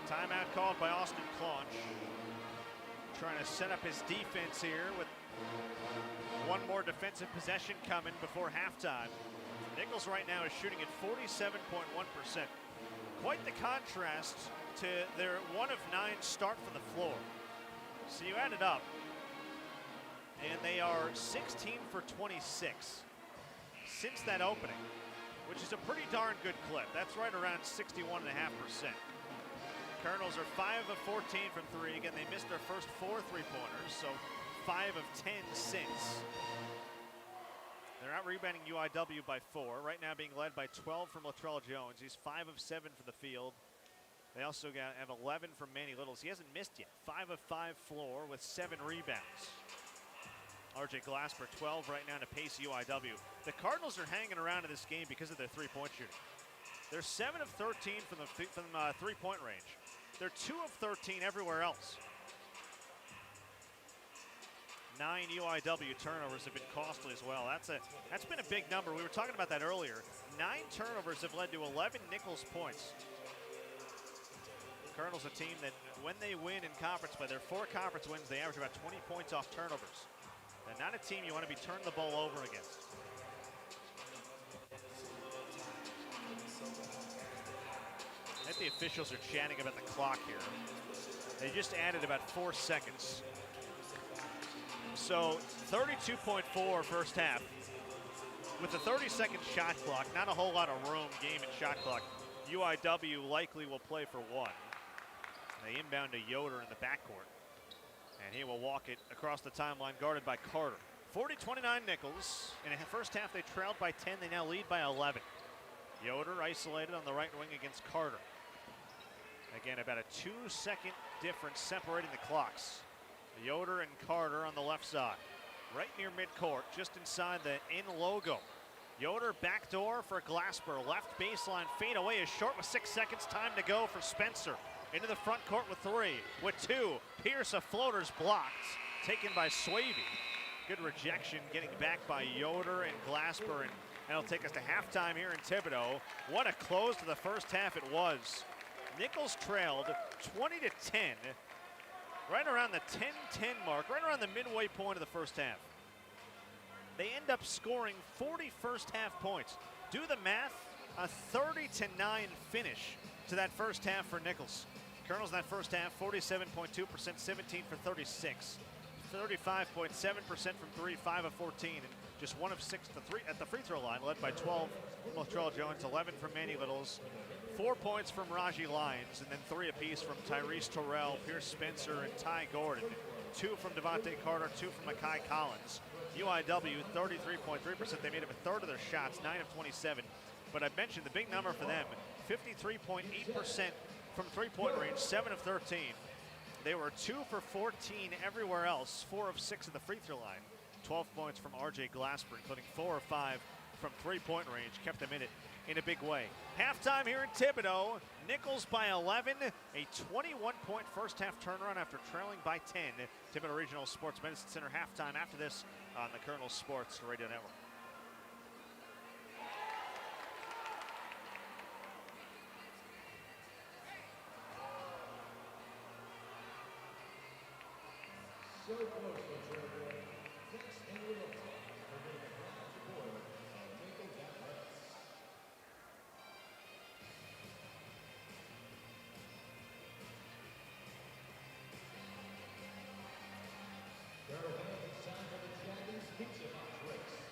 Timeout called by Austin Claunch. Trying to set up his defense here with one more defensive possession coming before halftime. Nicholls right now is shooting at 47.1%. Quite the contrast to their 1 of 9 start from the floor. So you add it up, and they are 16 for 26 since that opening, which is a pretty darn good clip. That's right around 61.5%. Colonels are 5 of 14 from three. Again, they missed their first 4 3-pointers, so 5 of 10 since. They're out rebounding UIW by 4. Right now being led by 12 from Latrell Jones. He's 5 of 7 from the field. They also have 11 from Manny Littles. He hasn't missed yet. 5 of 5 floor with 7 rebounds. RJ Glasper 12 right now to pace UIW. The Cardinals are hanging around in this game because of their 3-point shooting. They're 7 of 13 from the 3-point range. They're 2 of 13 everywhere else. 9 UIW turnovers have been costly as well. That's been a big number. We were talking about that earlier. 9 turnovers have led to 11 Nicholls points. The Colonels, a team that when they win in conference play, their 4 conference wins, they average about 20 points off turnovers. And not a team you want to be turning the ball over against. I think the officials are chatting about the clock here. They just added about 4 seconds. So 32.4 first half. With the 30-second shot clock, not a whole lot of room game and shot clock. UIW likely will play for 1. They inbound to Yoder in the backcourt. And he will walk it across the timeline, guarded by Carter. 40-29 Nicholls. In the first half, they trailed by 10. They now lead by 11. Yoder isolated on the right wing against Carter. Again, about a 2-second difference separating the clocks. Yoder and Carter on the left side. Right near midcourt, just inside the in logo. Yoder backdoor for Glasper. Left baseline fadeaway is short with 6 seconds. Time to go for Spencer. Into the front court with 3. With 2, Pierce, a floater's blocked. Taken by Swaby. Good rejection getting back by Yoder and Glasper. And that'll take us to halftime here in Thibodaux. What a close to the first half it was. Nicholls trailed 20-10. Right around the 10-10 mark, right around the midway point of the first half. They end up scoring 40 first half points. Do the math, a 30-9 finish to that first half for Nicholls. Colonels in that first half, 47.2%, 17 for 36. 35.7% from 3, 5 of 14, and just 1 of 6 to 3 at the free throw line, led by 12 from Latrell Jones, 11 from Manny Littles, 4 points from Raji Lyons, and then 3 apiece from Tyrese Terrell, Pierce Spencer, and Ty Gordon. 2 from Devontae Carter, 2 from Makai Collins. UIW, 33.3%. They made up a third of their shots, 9 of 27. But I mentioned the big number for them, 53.8% from three-point range, 7 of 13. They were 2 for 14 everywhere else, 4 of 6 at the free throw line. 12 points from RJ Glasper, including 4 of 5 from three-point range, kept them in it in a big way. Halftime here in Thibodaux, Nicholls by 11, a 21-point first half turnaround after trailing by 10. Thibodaux Regional Sports Medicine Center halftime after this on the Colonel Sports Radio Network. So close to Trevor. Next in the look, we're going to have a support on Nicholls Athletics. Carolina, it's time for the Dragons Pizza Box Race.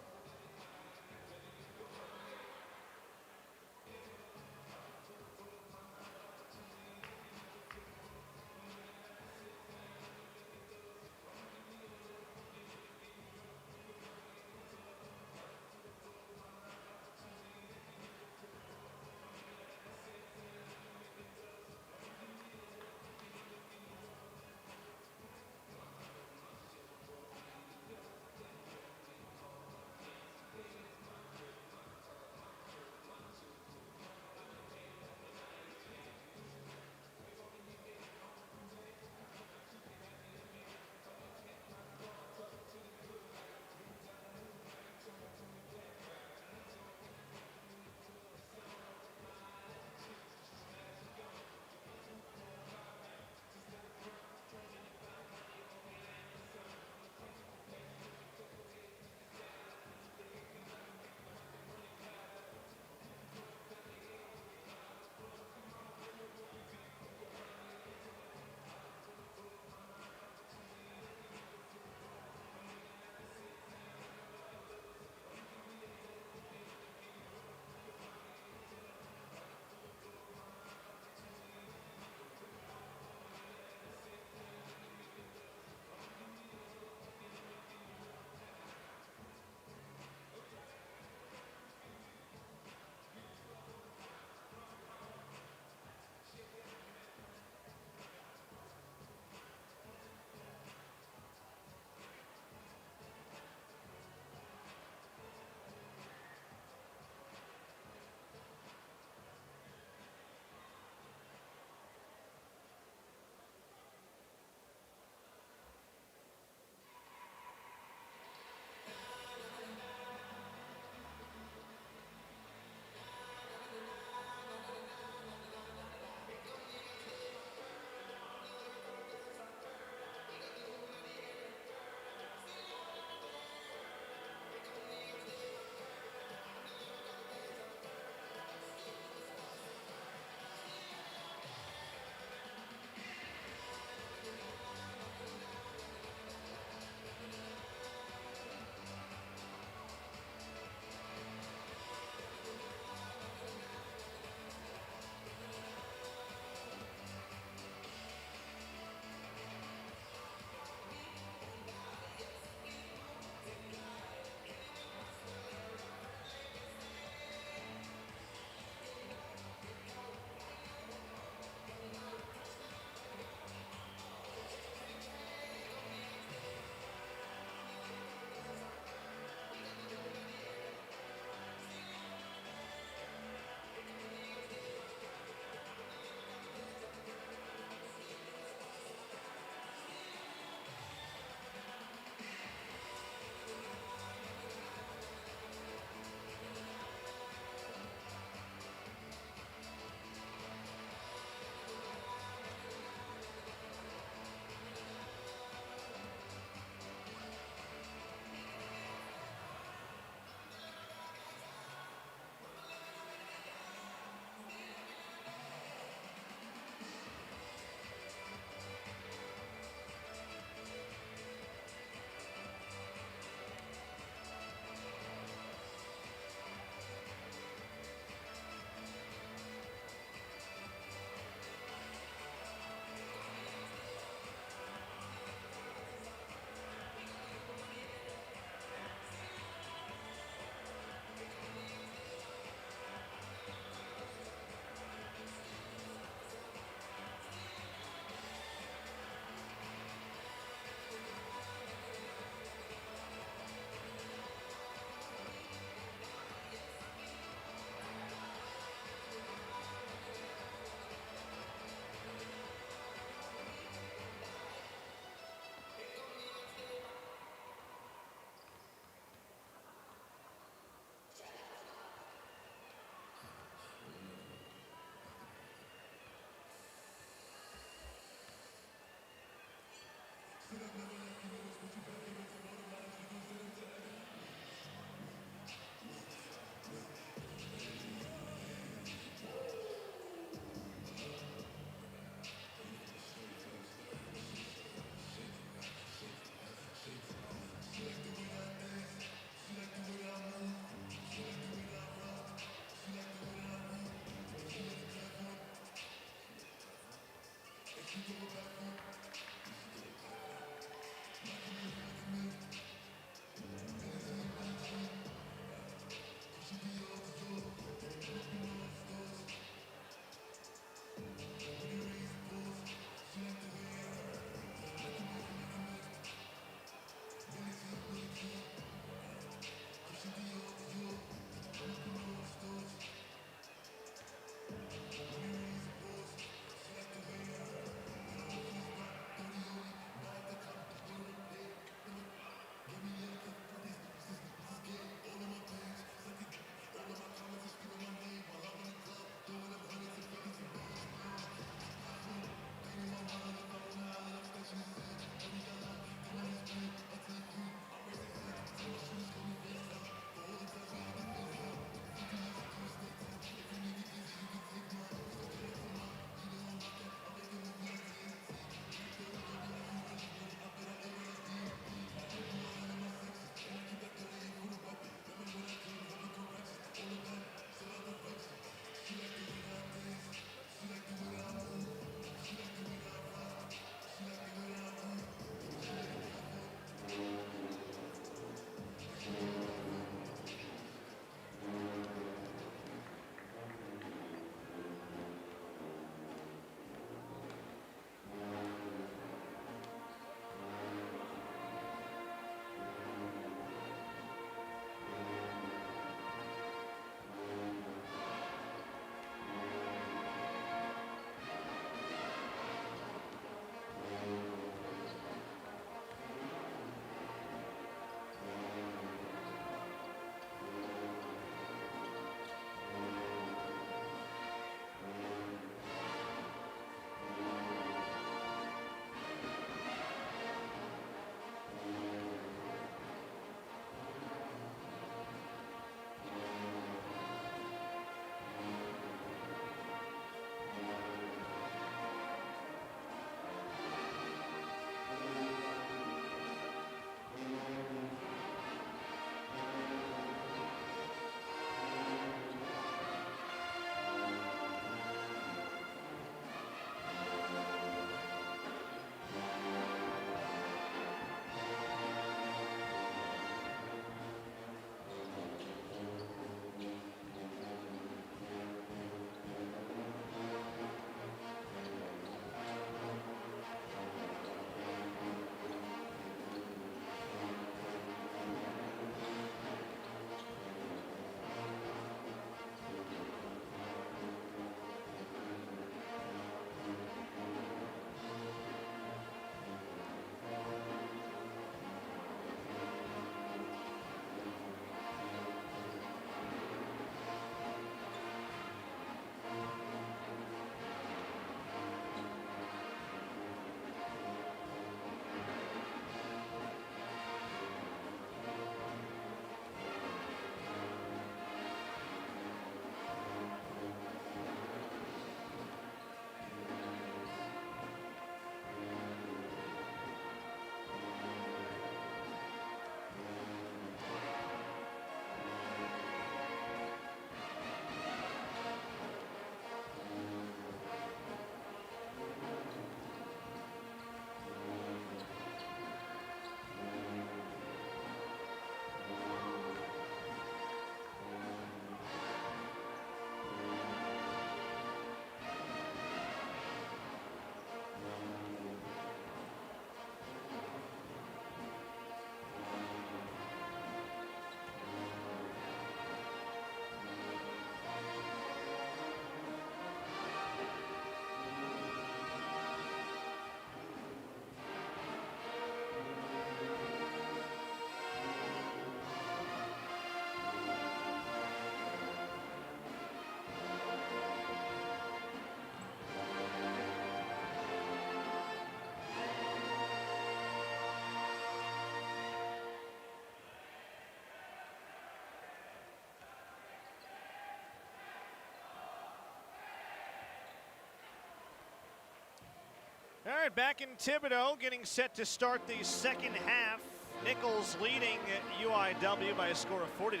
right, back in Thibodaux, getting set to start the second half. Nichols leading UIW by a score of 40-29.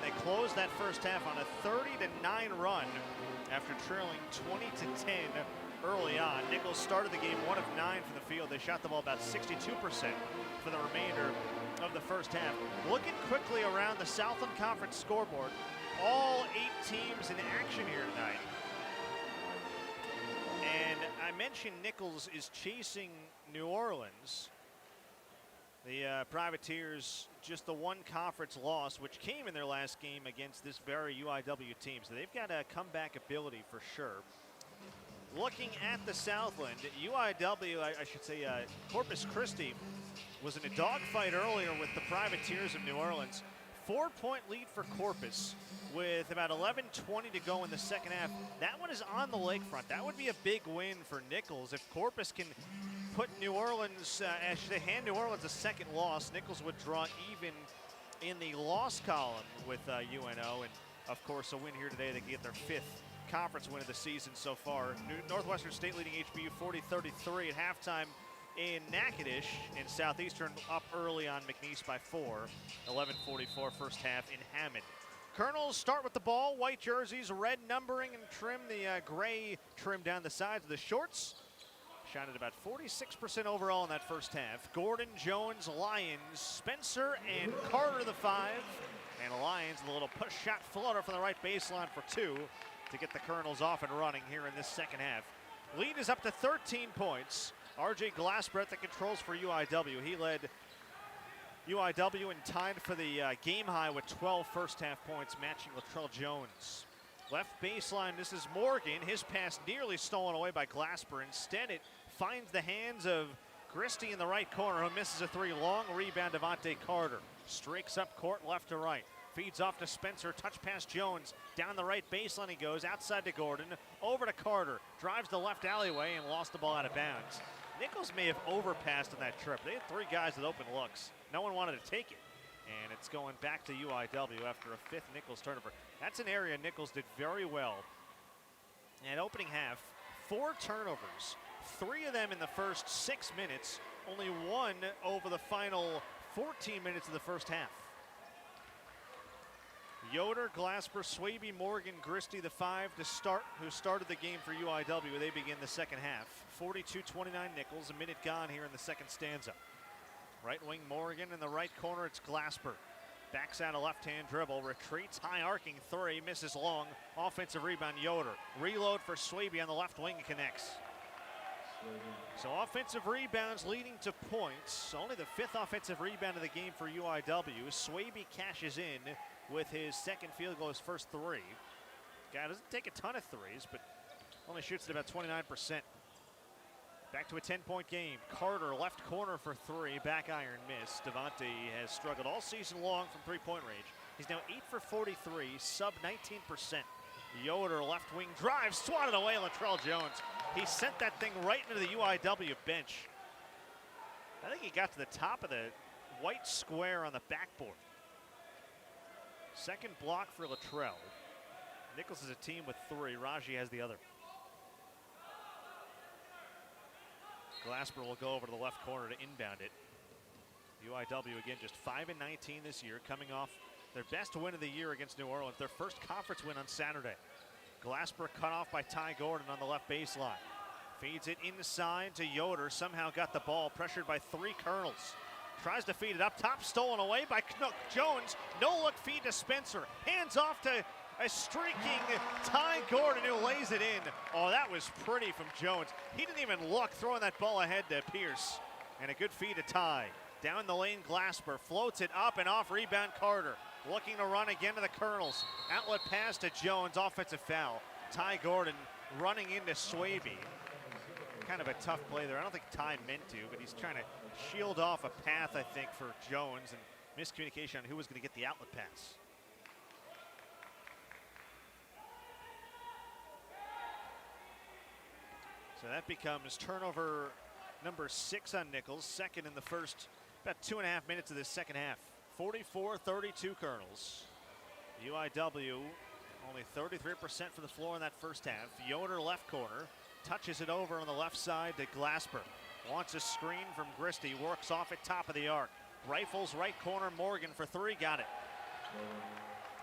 They closed that first half on a 30-9 run after trailing 20-10 early on. Nichols started the game 1 of 9 from the field. They shot the ball about 62% for the remainder of the first half. Looking quickly around the Southland Conference scoreboard, all 8 teams in action here tonight. And I mentioned Nichols is chasing New Orleans. The Privateers, just the one conference loss, which came in their last game against this very UIW team. So they've got a comeback ability for sure. Looking at the Southland, UIW, I should say Corpus Christi, was in a dogfight earlier with the Privateers of New Orleans. 4-point lead for Corpus with about 11:20 to go in the second half. That one is on the lakefront. That would be a big win for Nichols. If Corpus can put New Orleans, actually hand New Orleans a second loss, Nichols would draw even in the loss column with UNO. And of course, a win here today, they can get their 5th conference win of the season so far. Northwestern State leading HBU 40-33 at halftime in Natchitoches, and Southeastern up early on McNeese by 4. 11:44 first half in Hammond. Colonels start with the ball, white jerseys, red numbering and trim, the gray trim down the sides of the shorts. Shot at about 46% overall in that first half. Gordon, Jones, Lyons, Spencer, and Carter the 5. And Lyons, a little push shot floater from the right baseline for 2 to get the Colonels off and running here in this second half. Lead is up to 13 points. RJ Glasper at the controls for UIW. He led UIW and tied for the game high with 12 first half points, matching Latrell Jones. Left baseline, this is Morgan. His pass nearly stolen away by Glasper. Instead, it finds the hands of Christie in the right corner, who misses a 3. Long rebound, Devontae Carter. Streaks up court left to right. Feeds off to Spencer, touch pass Jones. Down the right baseline he goes, outside to Gordon, over to Carter. Drives the left alleyway and lost the ball out of bounds. Nichols may have overpassed on that trip. They had 3 guys with open looks. No one wanted to take it. And it's going back to UIW after a 5th Nichols turnover. That's an area Nichols did very well. And opening half, 4 turnovers. 3 of them in the first 6 minutes. Only 1 over the final 14 minutes of the first half. Yoder, Glasper, Swaby, Morgan, Christie, the 5 to start, who started the game for UIW. They begin the second half. 42-29 Nichols, a minute gone here in the second stanza. Right wing Morgan, in the right corner it's Glasper. Backs out a left-hand dribble, retreats, high arcing 3, misses long. Offensive rebound Yoder. Reload for Swaby on the left wing, connects. So offensive rebounds leading to points. Only the 5th offensive rebound of the game for UIW. Swaby cashes in with his second field goal, his first 3. Guy doesn't take a ton of threes, but only shoots at about 29%. Back to a 10-point game. Carter, left corner for 3, back iron miss. Devontae has struggled all season long from 3-point range. He's now 8 for 43, sub 19%. Yoder, left wing drive, swatted away Latrell Jones. He sent that thing right into the UIW bench. I think he got to the top of the white square on the backboard. Second block for Latrell. Nichols is a team with 3. Raji has the other. Glasper will go over to the left corner to inbound it. UIW again just 5-19 this year, coming off their best win of the year against New Orleans, their first conference win on Saturday. Glasper cut off by Ty Gordon on the left baseline. Feeds it inside to Yoder, somehow got the ball, pressured by 3 Colonels. Tries to feed it up top, stolen away by Jones. No look feed to Spencer. Hands off to a streaking Ty Gordon, who lays it in. Oh, that was pretty from Jones. He didn't even look, throwing that ball ahead to Pierce. And a good feed to Ty. Down the lane, Glasper floats it up and off, rebound Carter. Looking to run again to the Colonels. Outlet pass to Jones, offensive foul. Ty Gordon running into Swaby. Kind of a tough play there. I don't think Ty meant to, but he's trying to shield off a path, I think, for Jones, and miscommunication on who was going to get the outlet pass. So that becomes turnover number 6 on Nichols, second in the first about 2.5 minutes of this second half. 44-32 Colonels. UIW only 33% from the floor in that first half. Yoder left corner, touches it over on the left side to Glasper. Wants a screen from Christie, works off at top of the arc. Rifles right corner, Morgan for three, got it.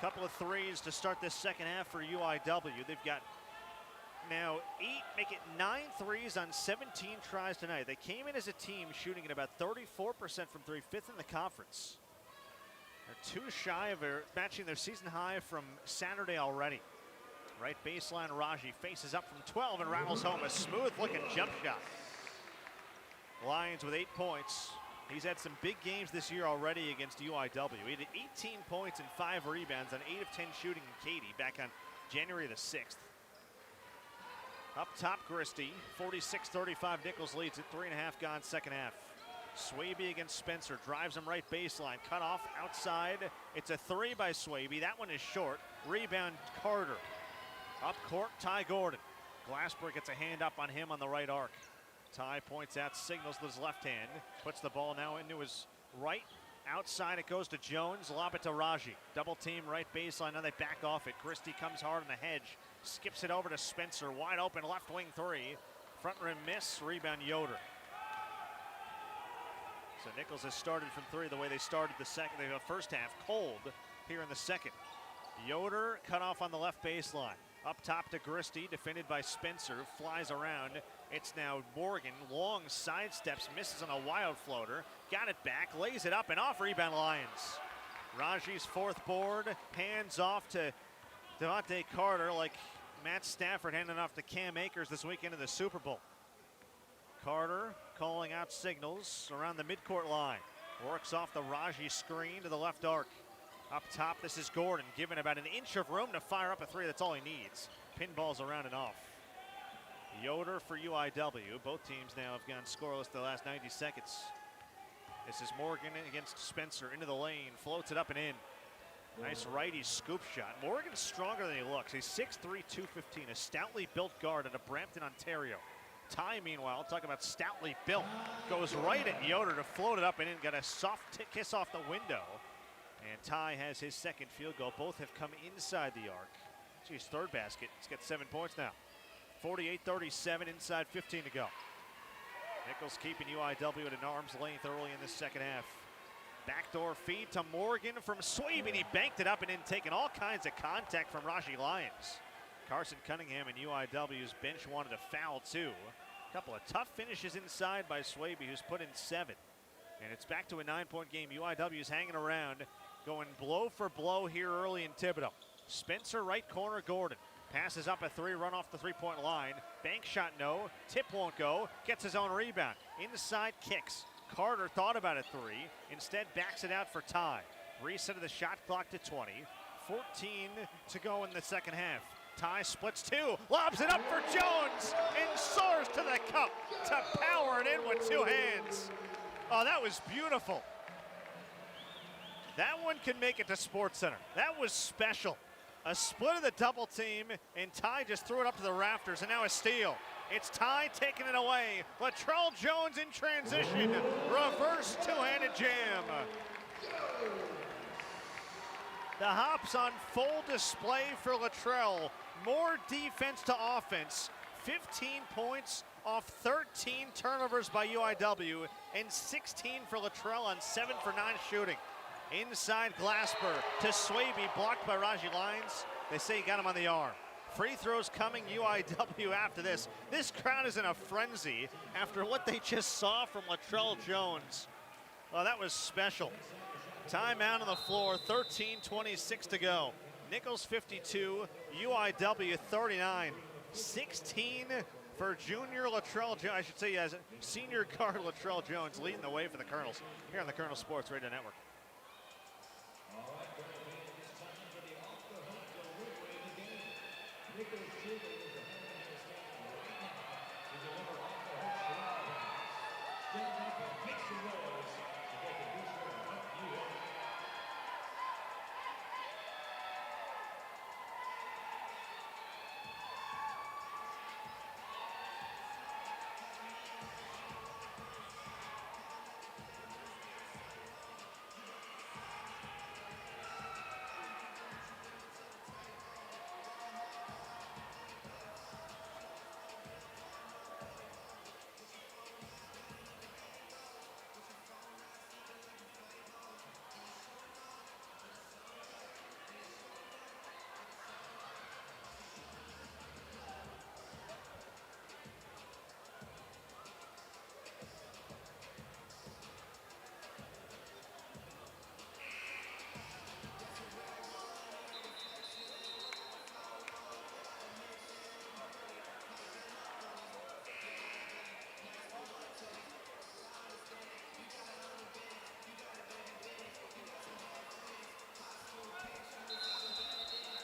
Couple of threes to start this second half for UIW. They've got now 9 threes on 17 tries tonight. They came in as a team shooting at about 34% from three, fifth in the conference. They're too shy of matching their season high from Saturday already. Right baseline, Raji faces up from 12 and rattles home a smooth looking jump shot. Lions with 8 points. He's had some big games this year already against UIW. He had 18 points and 5 rebounds on 8 of 10 shooting in Katy back on January the 6th. Up top, Christie, 46-35. Nicholls leads at 3.5 gone second half. Swaby against Spencer, drives him right baseline, cut off outside. It's a three by Swaby. That one is short. Rebound, Carter. Up court, Ty Gordon. Glassberg gets a hand up on him on the right arc. Ty points out, signals with his left hand, puts the ball now into his right. Outside it goes to Jones, lob it to Raji. Double team right baseline, now they back off it. Christie comes hard on the hedge, skips it over to Spencer, wide open left wing three. Front rim miss, rebound Yoder. So Nicholls has started from three the way they started the first half, cold here in the second. Yoder cut off on the left baseline. Up top to Christie, defended by Spencer, flies around. It's now Morgan, long sidesteps, misses on a wild floater. Got it back, lays it up and off, rebound Lions. Raji's fourth board, hands off to Devontae Carter like Matt Stafford handing off to Cam Akers this weekend in the Super Bowl. Carter calling out signals around the midcourt line. Works off the Raji screen to the left arc. Up top, this is Gordon, given about an inch of room to fire up a three. That's all he needs. Pinballs around and off. Yoder for UIW. Both teams now have gone scoreless the last 90 seconds. This is Morgan against Spencer into the lane. Floats it up and in. Nice righty scoop shot. Morgan's stronger than he looks. He's 6'3", 215, a stoutly built guard out of Brampton, Ontario. Ty, meanwhile, talking about stoutly built, goes right at Yoder to float it up and in. Got a soft kiss off the window. And Ty has his second field goal. Both have come inside the arc. His third basket. He's got 7 points now. 48-37, inside 15 to go. Nicholls keeping UIW at an arm's length early in the second half. Backdoor feed to Morgan from Swaby, and he banked it up and in, taking all kinds of contact from Raji Lyons. Carson Cunningham and UIW's bench wanted a foul too. A couple of tough finishes inside by Swaby, who's put in 7. And it's back to a 9-point game. UIW's hanging around, going blow for blow here early in Thibodaux. Spencer, right corner, Gordon. Passes up a three, run off the three-point line. Bank shot, no. Tip won't go. Gets his own rebound. Inside kicks. Carter thought about a three. Instead backs it out for Ty. Reset of the shot clock to 20. 14 to go in the second half. Ty splits two. Lobs it up for Jones. And soars to the cup to power it in with 2 hands. Oh, that was beautiful. That one can make it to SportsCenter. That was special. A split of the double team, and Ty just threw it up to the rafters, and now a steal. It's Ty taking it away. Latrell Jones in transition. Reverse two-handed jam. The hops on full display for Latrell. More defense to offense. 15 points off 13 turnovers by UIW, and 16 for Latrell on 7 for 9 shooting. Inside Glasper to Swaby, blocked by Raji Lyons. They say he got him on the arm. Free throws coming UIW after this. This crowd is in a frenzy after what they just saw from Latrell Jones. Well, that was special. Timeout on the floor, 13:26 to go. Nicholls 52, UIW 39. 16 for junior Latrell Jones, I should say as senior guard Latrell Jones leading the way for the Colonels here on the Colonel Sports Radio Network.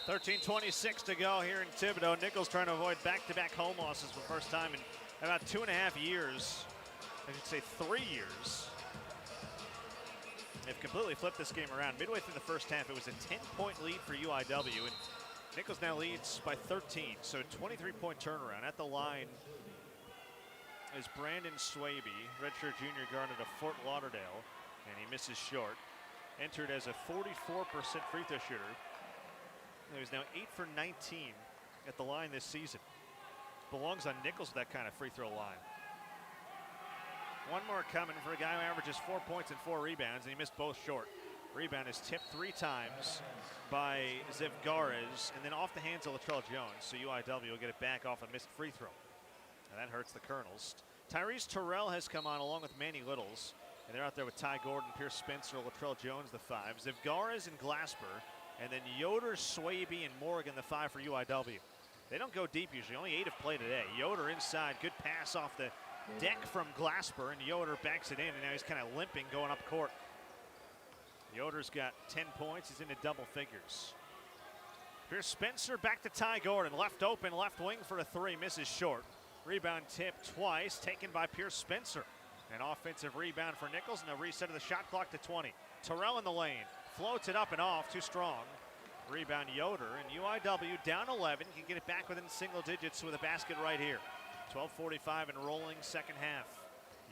13:26 to go here in Thibodaux. Nicholls trying to avoid back-to-back home losses for the first time in about 2.5 years. I should say 3 years. They've completely flipped this game around. Midway through the first half, it was a 10-point lead for UIW, and Nicholls now leads by 13, so 23-point turnaround. At the line is Brandon Swaby, redshirt junior guard out of Fort Lauderdale, and he misses short. Entered as a 44% free throw shooter. He's now 8 for 19 at the line this season. Belongs on Nicholls with that kind of free throw line. One more coming for a guy who averages 4 points and 4 rebounds, and he missed both short. Rebound is tipped 3 times by Zivgares, and then off the hands of Latrell Jones, so UIW will get it back off a missed free throw. And that hurts the Colonels. Tyrese Terrell has come on along with Manny Littles, and they're out there with Ty Gordon, Pierce Spencer, Latrell Jones, the 5. Zivgares and Glasper, and then Yoder, Swaby, and Morgan, the 5 for UIW. They don't go deep usually, only 8 have played today. Yoder inside, good pass off the deck from Glasper, and Yoder backs it in, and now he's kind of limping going up court. Yoder's got 10 points, he's into double figures. Pierce Spencer back to Ty Gordon, left open, left wing for a 3, misses short. Rebound tip twice, taken by Pierce Spencer. An offensive rebound for Nicholls, and a reset of the shot clock to 20. Terrell in the lane, floats it up and off, too strong. Rebound Yoder, and UIW down 11, can get it back within single digits with a basket right here. 12:45 and rolling second half.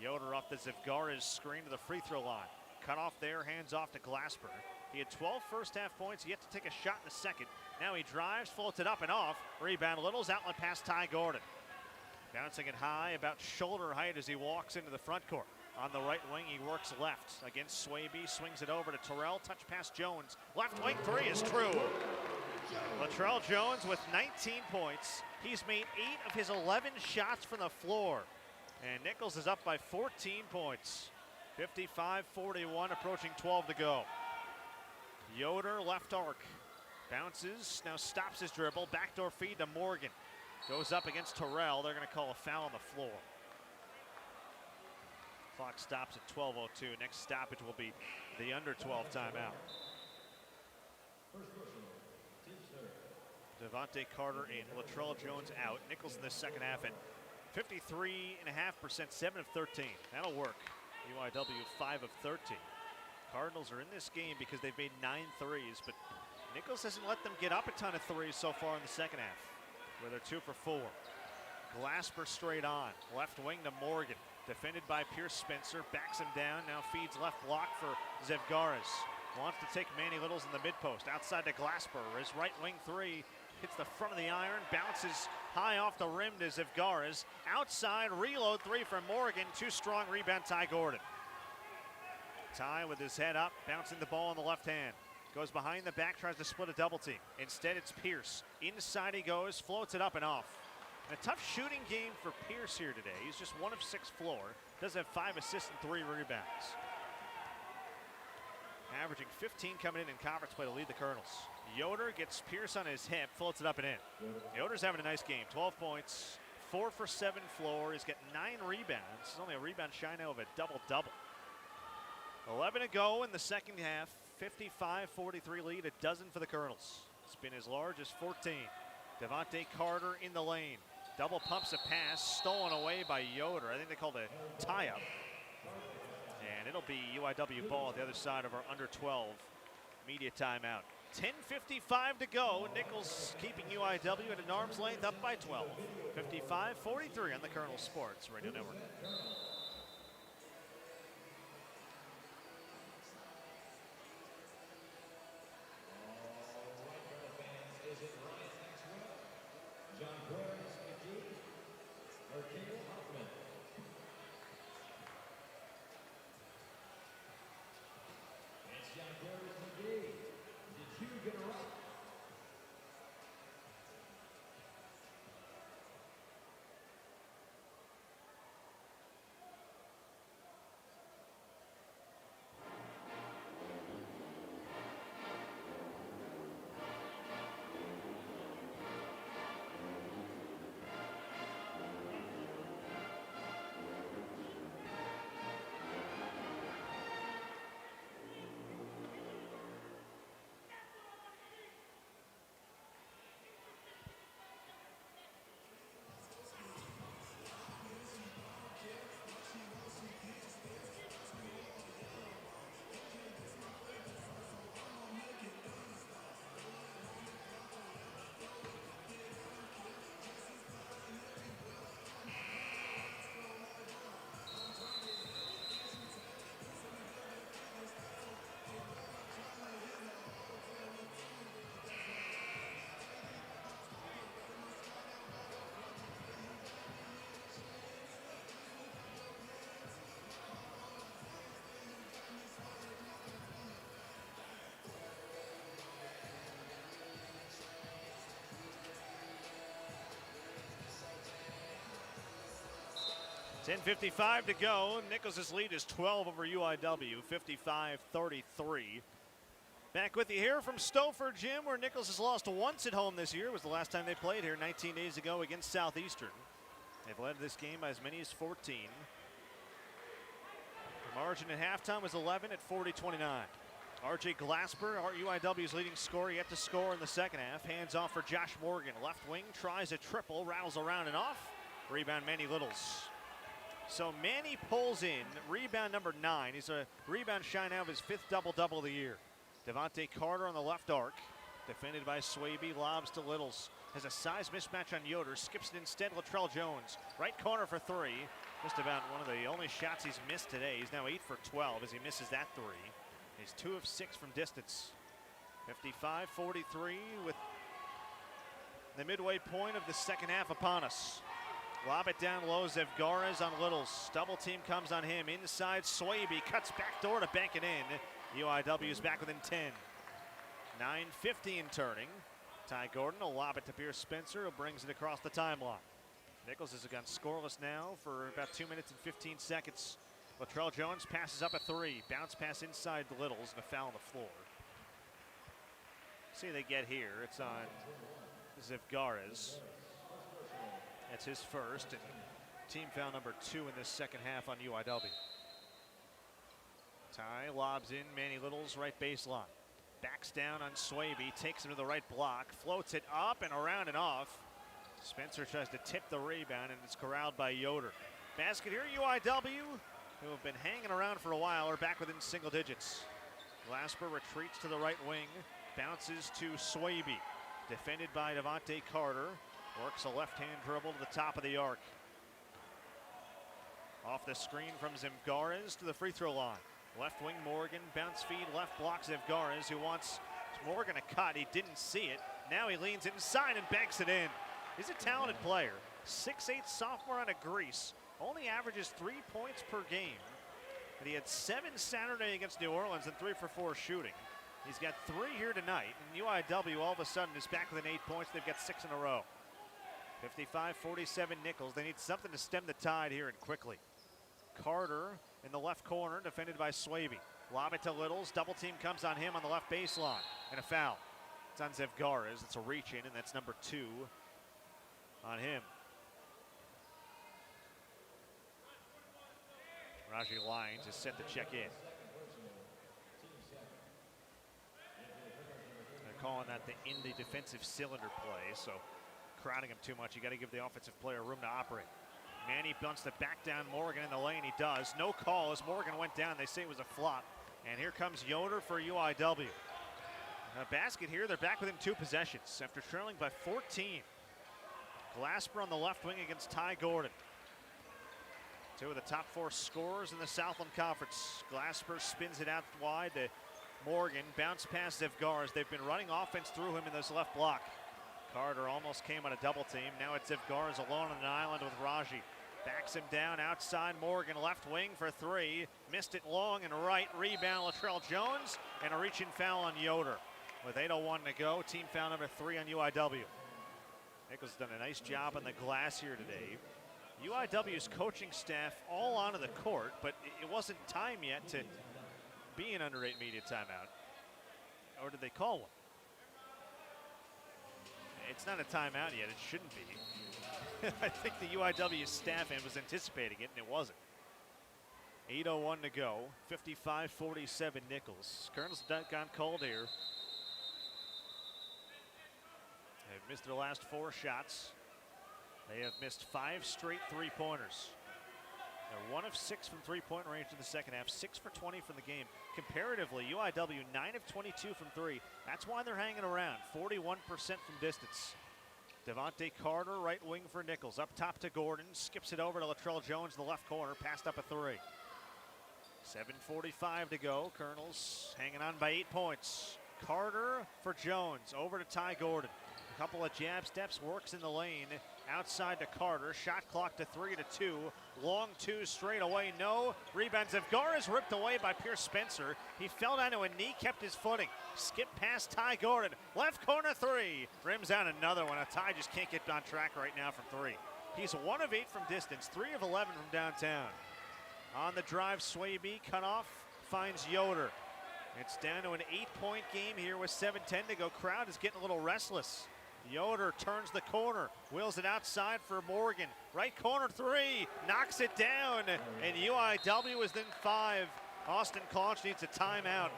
Yoder off the Zivgares screen to the free throw line. Cut off there, hands off to Glasper. He had 12 first half points, yet to take a shot in the second. Now he drives, floats it up and off. Rebound Littles, outlet pass Ty Gordon. Bouncing it high, about shoulder height as he walks into the front court. On the right wing, he works left against Swaby, swings it over to Terrell, touch pass Jones. Left wing 3 is true. Latrell Jones with 19 points. He's made 8 of his 11 shots from the floor. And Nicholls is up by 14 points. 55-41, approaching 12 to go. Yoder, left arc. Bounces, now stops his dribble. Backdoor feed to Morgan. Goes up against Terrell. They're going to call a foul on the floor. Clock stops at 12:02. Next stoppage will be the under 12 timeout. Devontae Carter in, Latrell Jones out. Nicholls in the second half at 53.5%, 7 of 13. That'll work. UIW 5 of 13. Cardinals are in this game because they've made 9 threes, but Nicholls hasn't let them get up a ton of threes so far in the second half, where they're 2 for 4. Glasper straight on, left wing to Morgan. Defended by Pierce Spencer, backs him down, now feeds left block for Zivgares. Wants to take Manny Littles in the mid-post, outside to Glasper. His right wing 3 hits the front of the iron, bounces high off the rim to Zivgares. Outside, reload 3 from Morgan, too strong, rebound Ty Gordon. Ty with his head up, bouncing the ball in the left hand. Goes behind the back, tries to split a double team. Instead, it's Pierce. Inside he goes, floats it up and off. A tough shooting game for Pierce here today. He's just 1 of 6 floor. Does have 5 assists and 3 rebounds. Averaging 15 coming in conference play to lead the Colonels. Yoder gets Pierce on his hip, floats it up and in. Yoder's having a nice game. 12 points, 4 for 7 floor. He's got 9 rebounds. He's only a rebound shy now of a double-double. 11 to go in the second half. 55-43 lead, a dozen for the Colonels. It's been as large as 14. Devontae Carter in the lane. Double pumps a pass, stolen away by Yoder. I think they called a tie-up. And it'll be UIW ball at the other side of our under 12 media timeout. 10:55 to go. Nicholls keeping UIW at an arm's length, up by 12. 55-43 on the Colonel Sports Radio Network. 10:55 to go. Nicholls' lead is 12 over UIW, 55-33. Back with you here from Stouffer Gym, where Nicholls has lost once at home this year. It was the last time they played here 19 days ago against Southeastern. They've led this game by as many as 14. The margin at halftime was 11 at 40-29. RJ Glasper, UIW's leading scorer, yet to score in the second half. Hands off for Josh Morgan. Left wing tries a triple, rattles around and off. Rebound Manny Littles. So Manny pulls in, rebound number 9. He's a rebound shy now of his 5th double-double of the year. Devontae Carter on the left arc. Defended by Swaby, lobs to Littles. Has a size mismatch on Yoder, skips it instead, Latrell Jones. Right corner for 3. Just about one of the only shots he's missed today. He's now 8 for 12 as he misses that 3. He's 2 of 6 from distance. 55-43 with the midway point of the second half upon us. Lob it down low, Zevgares on Littles. Double team comes on him. Inside, Swaby cuts back door to bank it in. UIW is back within 10. 9:50 in turning. Ty Gordon will lob it to Pierce Spencer, who brings it across the timeline. Nicholls has gone scoreless now for about 2 minutes and 15 seconds. Latrell Jones passes up a 3. Bounce pass inside the Littles and a foul on the floor. See they get here. It's on Zevgares. That's his first, and team foul number 2 in this second half on UIW. Ty lobs in, Manny Littles right baseline. Backs down on Swaby, takes him to the right block, floats it up and around and off. Spencer tries to tip the rebound, and it's corralled by Yoder. Basket here, UIW, who have been hanging around for a while, are back within single digits. Glasper retreats to the right wing, bounces to Swaby. Defended by Devontae Carter. Works a left-hand dribble to the top of the arc. Off the screen from Zevgares to the free throw line. Left wing Morgan, bounce feed, left block Zevgares, who wants Morgan a cut. He didn't see it. Now he leans inside and banks it in. He's a talented player. 6'8" sophomore out of Greece. Only averages 3 points per game. But he had 7 Saturday against New Orleans and 3 for 4 shooting. He's got 3 here tonight. And UIW all of a sudden is back within 8 points. They've got 6 in a row. 55-47 Nicholls. They need something to stem the tide here and quickly. Carter in the left corner, defended by Swaby. Lob it to Littles. Double team comes on him on the left baseline. And a foul. It's on Zevgares. It's a reach in, and that's number 2 on him. Raji Lyons is set to check in. They're calling that the in the defensive cylinder play, so crowding him too much. You got to give the offensive player room to operate. Manny bunts to back down Morgan in the lane. He does. No call as Morgan went down. They say it was a flop. And here comes Yoder for UIW. A basket here. They're back within 2 possessions after trailing by 14. Glasper on the left wing against Ty Gordon. 2 of the top 4 scorers in the Southland Conference. Glasper spins it out wide to Morgan. Bounce past Zevgares. They've been running offense through him in this left block. Carter almost came on a double team. Now it's Zevgares alone on an island with Raji. Backs him down outside Morgan, left wing for 3. Missed it long and right. Rebound Latrell Jones, and a reach-in foul on Yoder. With 8:01 to go, team foul number 3 on UIW. Nicholls has done a nice job on the glass here today. UIW's coaching staff all onto the court, but it wasn't time yet to be an under 8 media timeout. Or did they call one? It's not a timeout yet. It shouldn't be. I think the UIW staff was anticipating it, and it wasn't. 8:01 to go. 55-47 Nicholls. Colonel's gone cold here. They've missed their last 4 shots. They have missed 5 straight 3-pointers. They're 1 of 6 from 3-point range in the second half, 6 for 20 from the game. Comparatively, UIW 9 of 22 from 3. That's why they're hanging around, 41% from distance. Devontae Carter, right wing for Nicholls. Up top to Gordon, skips it over to Latrell Jones in the left corner, passed up a 3. 7:45 to go. Colonels hanging on by 8 points. Carter for Jones, over to Ty Gordon. A couple of jab steps, works in the lane. Outside to Carter, shot clock to 3-2. Long 2 straight away, no. Rebound Zevgares ripped away by Pierce Spencer. He fell down to a knee, kept his footing. Skip past Ty Gordon, left corner 3. Rims out another one. Ty just can't get on track right now from 3. He's 1 of 8 from distance, 3 of 11 from downtown. On the drive, Swaby cut off, finds Yoder. It's down to an 8-point game here with 7:10 to go. Crowd is getting a little restless. Yoder turns the corner, wheels it outside for Morgan. Right corner 3, knocks it down, and UIW is then 5. Austin Claunch needs a timeout.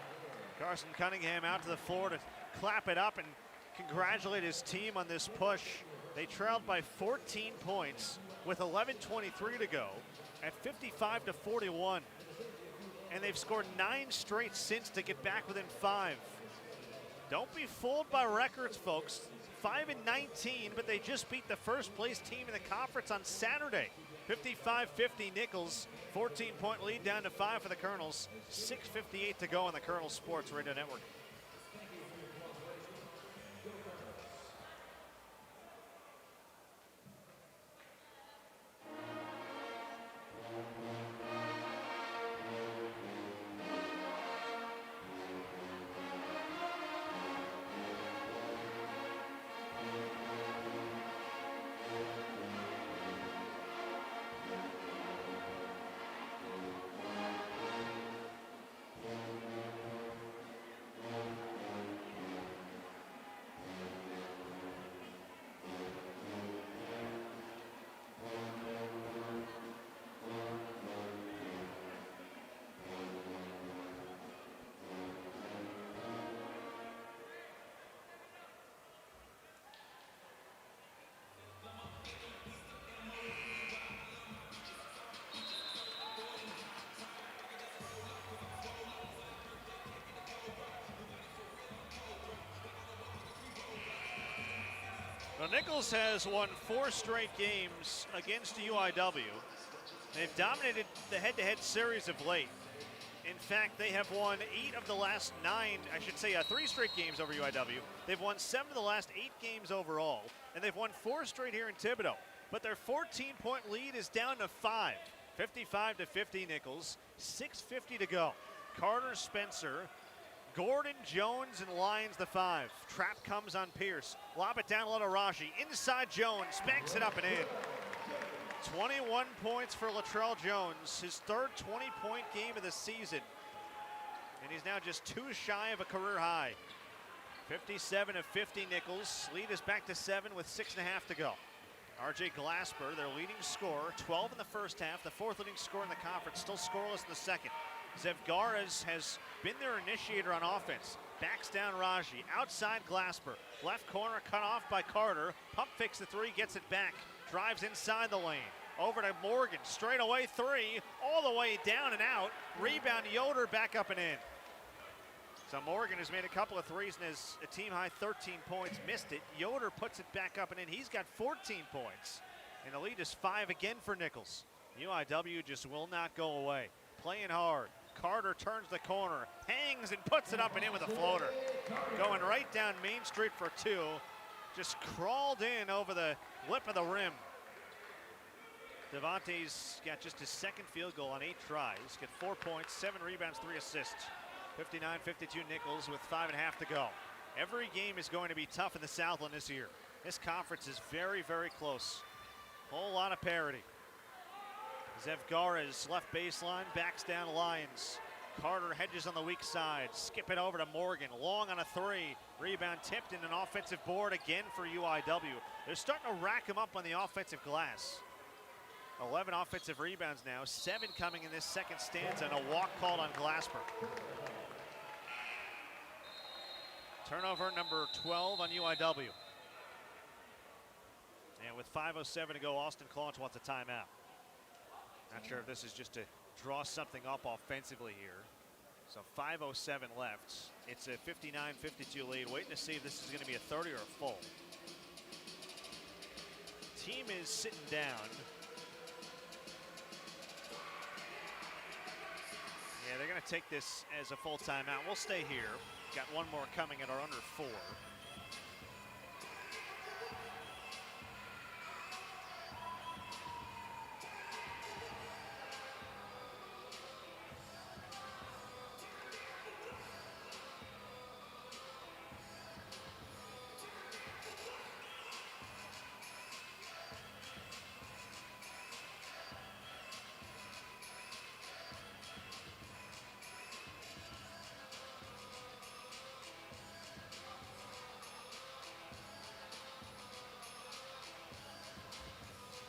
Carson Cunningham out to the floor to clap it up and congratulate his team on this push. They trailed by 14 points with 11:23 to go at 55-41. And they've scored 9 straight since to get back within 5. Don't be fooled by records, folks. 5-19, but they just beat the first place team in the conference on Saturday. 55-50 Nicholls, 14-point lead down to 5 for the Colonels. 6:58 to go on the Colonels Sports Radio Network. Well, Nicholls has won 4 straight games against UIW. They've dominated the head-to-head series of late. In fact, they have won 8 of the last 9, I should say 3 straight games over UIW. They've won 7 of the last 8 games overall, and they've won 4 straight here in Thibodaux. But their 14-point lead is down to 5. 55-50 Nicholls, 6:50 to go. Carter, Spencer, Gordon, Jones, and Lyons the 5. Trap comes on Pierce. Lob it down Lataraji. Inside Jones. Banks it up and in. 21 points for Latrell Jones. His third 20-point game of the season. And he's now just 2 shy of a career high. 57-50 Nicholls. Lead is back to 7 with 6.5 to go. RJ Glasper, their leading scorer. 12 in the first half. The 4th leading scorer in the conference. Still scoreless in the second. Zevgaras has been their initiator on offense. Backs down Raji. Outside Glasper. Left corner cut off by Carter. Pump fakes the 3, gets it back. Drives inside the lane. Over to Morgan. Straight away 3. All the way down and out. Rebound Yoder back up and in. So Morgan has made a couple of threes and has a team high 13 points. Missed it. Yoder puts it back up and in. He's got 14 points. And the lead is 5 again for Nicholls. UIW just will not go away. Playing hard. Carter turns the corner, hangs and puts it up and in with a floater. Going right down Main Street for 2. Just crawled in over the lip of the rim. Devante's got just his 2nd field goal on 8 tries. Got 4 points, 7 rebounds, 3 assists. 59-52 Nicholls with 5.5 to go. Every game is going to be tough in the Southland this year. This conference is very, very close. Whole lot of parity. Zevgaras left baseline, backs down Lyons. Carter hedges on the weak side. Skip it over to Morgan. Long on a 3. Rebound tipped in an offensive board again for UIW. They're starting to rack him up on the offensive glass. 11 offensive rebounds now. 7 coming in this second stanza, and a walk called on Glasper. Turnover number 12 on UIW. And with 5:07 to go, Austin Claunch wants a timeout. Not sure if this is just to draw something up offensively here. So 5:07 left. It's a 59-52 lead. Waiting to see if this is going to be a 30 or a full. Team is sitting down. Yeah, they're going to take this as a full timeout. We'll stay here. Got one more coming at our under 4.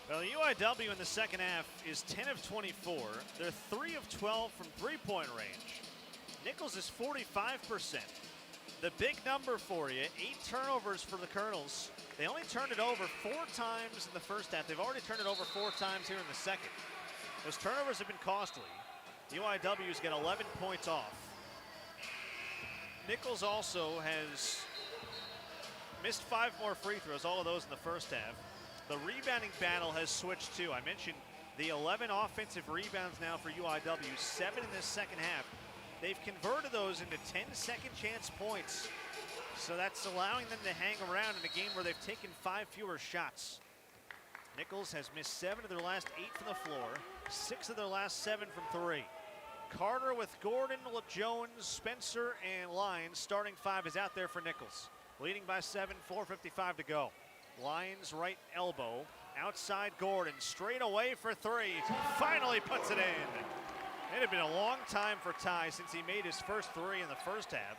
Well, UIW in the second half is 10 of 24. They're 3 of 12 from three-point range. Nicholls is 45%. The big number for you, 8 turnovers for the Colonels. They only turned it over 4 times in the first half. They've already turned it over 4 times here in the second. Those turnovers have been costly. UIW's got 11 points off. Nicholls also has missed 5 more free throws, all of those in the first half. The rebounding battle has switched too. I mentioned the 11 offensive rebounds now for UIW, 7 in this second half. They've converted those into 10 second chance points. So that's allowing them to hang around in a game where they've taken 5 fewer shots. Nicholls has missed 7 of their last 8 from the floor, 6 of their last 7 from 3. Carter with Gordon, Jones, Spencer, and Lyons. Starting 5 is out there for Nicholls. Leading by 7, 4:55 to go. Lyons right elbow, outside Gordon, straight away for 3. Finally puts it in. It had been a long time for Ty since he made his first 3 in the first half.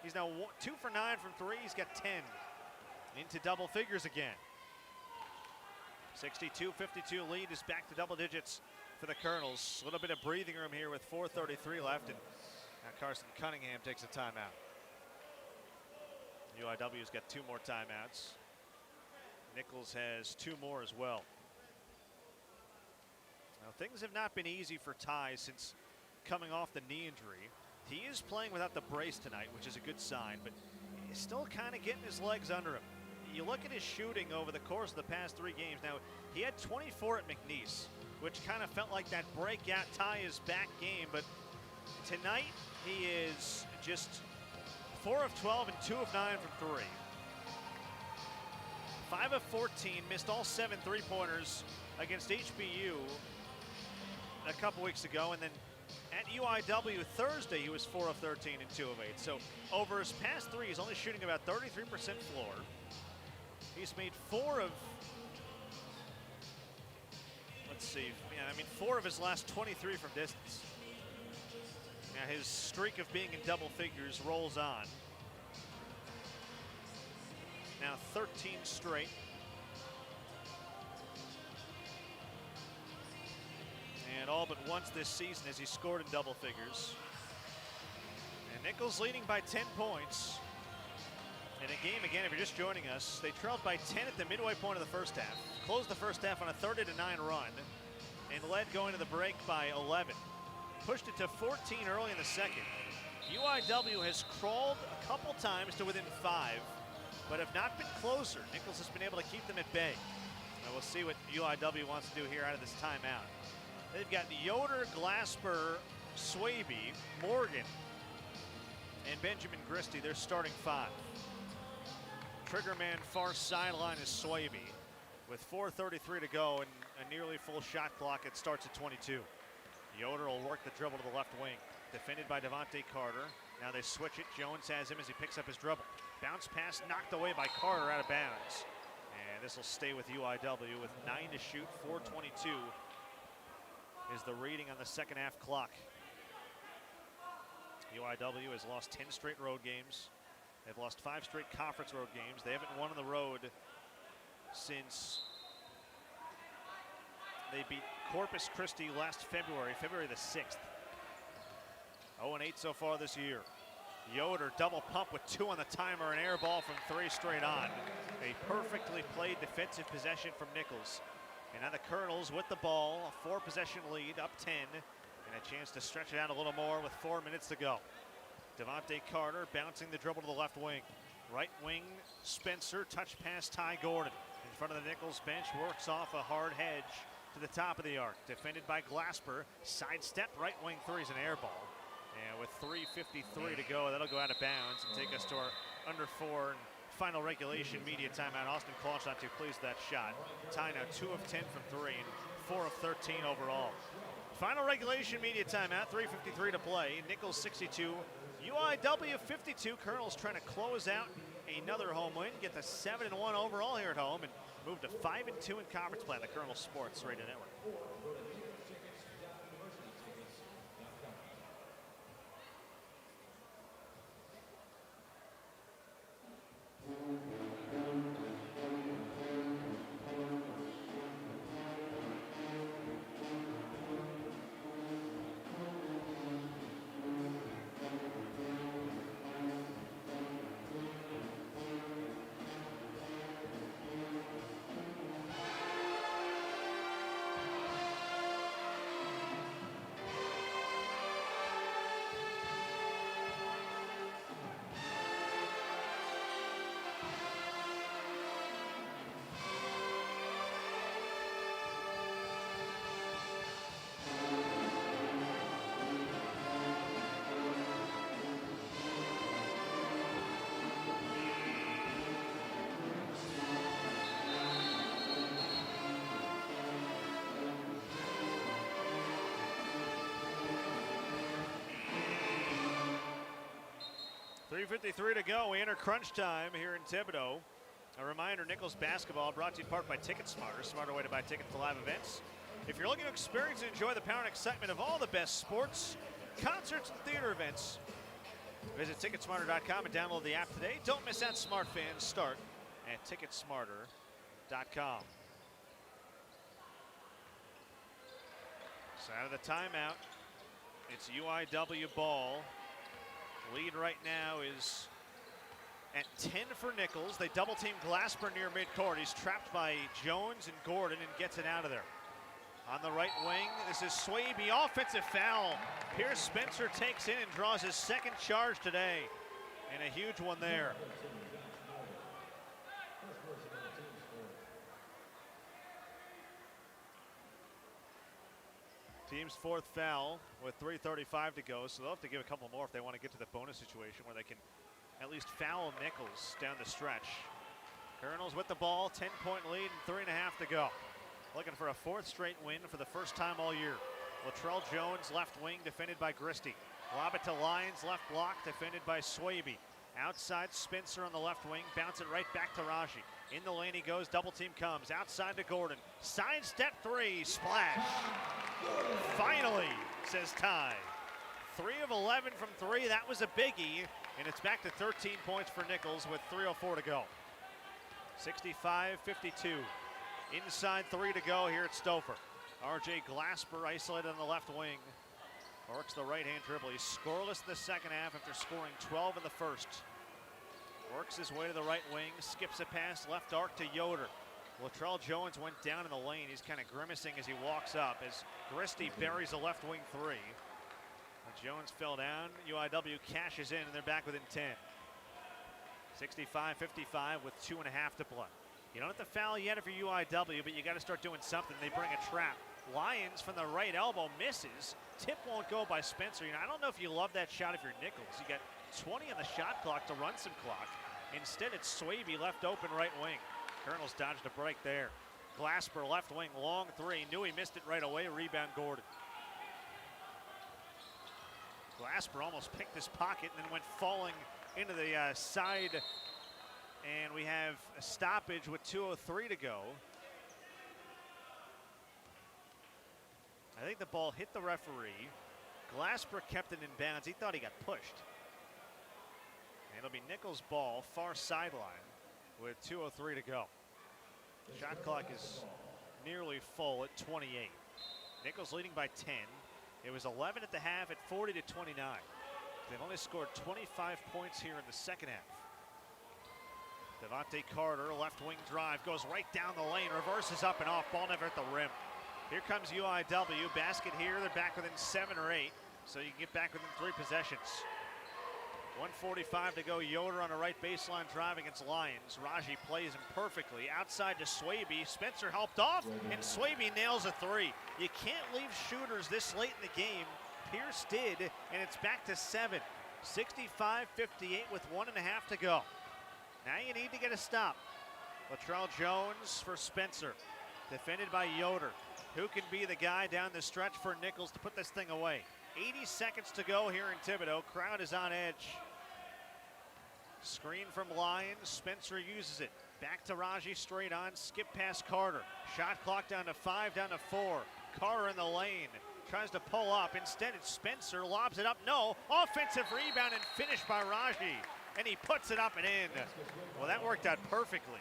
He's now 2 for 9 from 3. He's got 10. Into double figures again. 62-52 lead is back to double digits for the Colonels. A little bit of breathing room here with 4:33 left, and now Carson Cunningham takes a timeout. UIW's got 2 more timeouts. Nicholls has 2 more as well. Now, things have not been easy for Ty since coming off the knee injury. He is playing without the brace tonight, which is a good sign, but he's still kind of getting his legs under him. You look at his shooting over the course of the past 3 games. Now, he had 24 at McNeese, which kind of felt like that breakout Ty is back game, but tonight he is just 4 of 12 and 2 of 9 from 3. 5 of 14, missed all 7 3-pointers against HBU a couple weeks ago, and then at UIW Thursday he was 4 of 13 and 2 of 8. So over his past 3, he's only shooting about 33% floor. He's made 4 of, let's see, 4 of his last 23 from distance. Now his streak of being in double figures rolls on. Now 13 straight. And all but once this season as he scored in double figures. And Nicholls leading by 10 points. In a game, again, if you're just joining us, they trailed by 10 at the midway point of the first half. Closed the first half on a 30-9 run. And led going to the break by 11. Pushed it to 14 early in the second. UIW has crawled a couple times to within 5. But have not been closer. Nicholls has been able to keep them at bay. And we'll see what UIW wants to do here out of this timeout. They've got Yoder, Glasper, Swaby, Morgan, and Benjamin Gristy. They're starting 5. Triggerman far sideline is Swaby. With 4:33 to go and a nearly full shot clock, it starts at 22. Yoder will work the dribble to the left wing. Defended by Devontae Carter. Now they switch it. Jones has him as he picks up his dribble. Bounce pass knocked away by Carter out of bounds. And this will stay with UIW with 9 to shoot. 4:22 is the reading on the second half clock. UIW has lost 10 straight road games. They've lost 5 straight conference road games. They haven't won on the road since they beat Corpus Christi last February the 6th. 0-8 so far this year. Yoder double pump with 2 on the timer, an air ball from 3 straight on. A perfectly played defensive possession from Nicholls. And now the Colonels with the ball, a 4-possession lead, up 10, and a chance to stretch it out a little more with 4 minutes to go. Devontae Carter bouncing the dribble to the left wing. Right wing, Spencer, touch pass, Ty Gordon. In front of the Nicholls bench, works off a hard hedge to the top of the arc. Defended by Glasper, sidestep, right wing 3 is an air ball. And with 3:53 to go, that'll go out of bounds and take us to our under 4 and final regulation media timeout. Austin Clauch not too pleased with that shot. Ty now 2 of 10 from 3 and 4 of 13 overall. Final regulation media timeout, 3:53 to play. Nicholls 62, UIW 52. Colonels trying to close out another home win, get to 7-1 overall here at home, and move to 5-2 in conference play on the Colonel Sports Radio Network. 3:53 to go. We enter crunch time here in Thibodaux. A reminder, Nicholls basketball brought to you in part by TicketSmarter. Smarter way to buy tickets to live events. If you're looking to experience and enjoy the power and excitement of all the best sports, concerts, and theater events, visit Ticketsmarter.com and download the app today. Don't miss out. Smart fans start at Ticketsmarter.com. So out of the timeout, it's UIW ball. Lead right now is at 10 for Nicholls. They double team Glasper near midcourt. He's trapped by Jones and Gordon and gets it out of there. On the right wing, this is Swaby, offensive foul. Pierce Spencer takes in and draws his second charge today. And a huge one there. Team's fourth foul with 3:35 to go, so they'll have to give a couple more if they want to get to the bonus situation where they can at least foul Nicholls down the stretch. Colonels with the ball, 10-point lead and 3.5 to go. Looking for a fourth straight win for the first time all year. Latrell Jones, left wing, defended by Gristy. Lob it to Lyons, left block, defended by Swaby. Outside Spencer on the left wing, bounce it right back to Raji. In the lane he goes, double team comes, outside to Gordon. Sidestep three, splash. Finally, says Ty. 3 of 11 from three, that was a biggie, and it's back to 13 points for Nicholls with 3:04 to go. 65-52. Inside 3 to go here at Stouffer. RJ Glasper isolated on the left wing. Works the right-hand dribble. He's scoreless in the second half after scoring 12 in the first. Works his way to the right wing, skips a pass left arc to Yoder. Latrell Jones went down in the lane. He's kind of grimacing as he walks up as Gristy buries a left wing three. Jones fell down. UIW cashes in, and they're back within 10. 65-55 with 2.5 to play. You don't have to foul yet if you're UIW, but you got to start doing something. They bring a trap. Lyons from the right elbow misses. Tip won't go by Spencer. I don't know if you love that shot if you're Nicholls. You got 20 on the shot clock to run some clock. Instead, it's Swaby left open right wing. Colonels dodged a break there. Glasper left wing, long three. Knew he missed it right away. Rebound Gordon. Glasper almost picked his pocket and then went falling into the side. And we have a stoppage with 2:03 to go. I think the ball hit the referee. Glasper kept it in bounds. He thought he got pushed. And it'll be Nicholls' ball, far sideline, with 2:03 to go. Shot clock is nearly full at 28. Nicholls leading by 10. It was 11 at the half at 40-29. They've only scored 25 points here in the second half. Devontae Carter, left wing drive, goes right down the lane, reverses up and off, ball never at the rim. Here comes UIW, basket here, they're back within 7 or 8, so you can get back within 3 possessions. 1:45 to go, Yoder on a right baseline drive against Lyons. Raji plays him perfectly, outside to Swaby, Spencer helped off, and Swaby nails a 3. You can't leave shooters this late in the game. Pierce did, and it's back to 7. 65-58 with 1.5 to go. Now you need to get a stop. Latrell Jones for Spencer, defended by Yoder. Who can be the guy down the stretch for Nicholls to put this thing away? 80 seconds to go here in Thibodaux. Crowd is on edge. Screen from Lyons. Spencer uses it. Back to Raji, straight on. Skip past Carter. Shot clock down to 5, down to 4. Carter in the lane. Tries to pull up. Instead, it's Spencer. Lobs it up. No. Offensive rebound and finished by Raji. And he puts it up and in. Well, that worked out perfectly.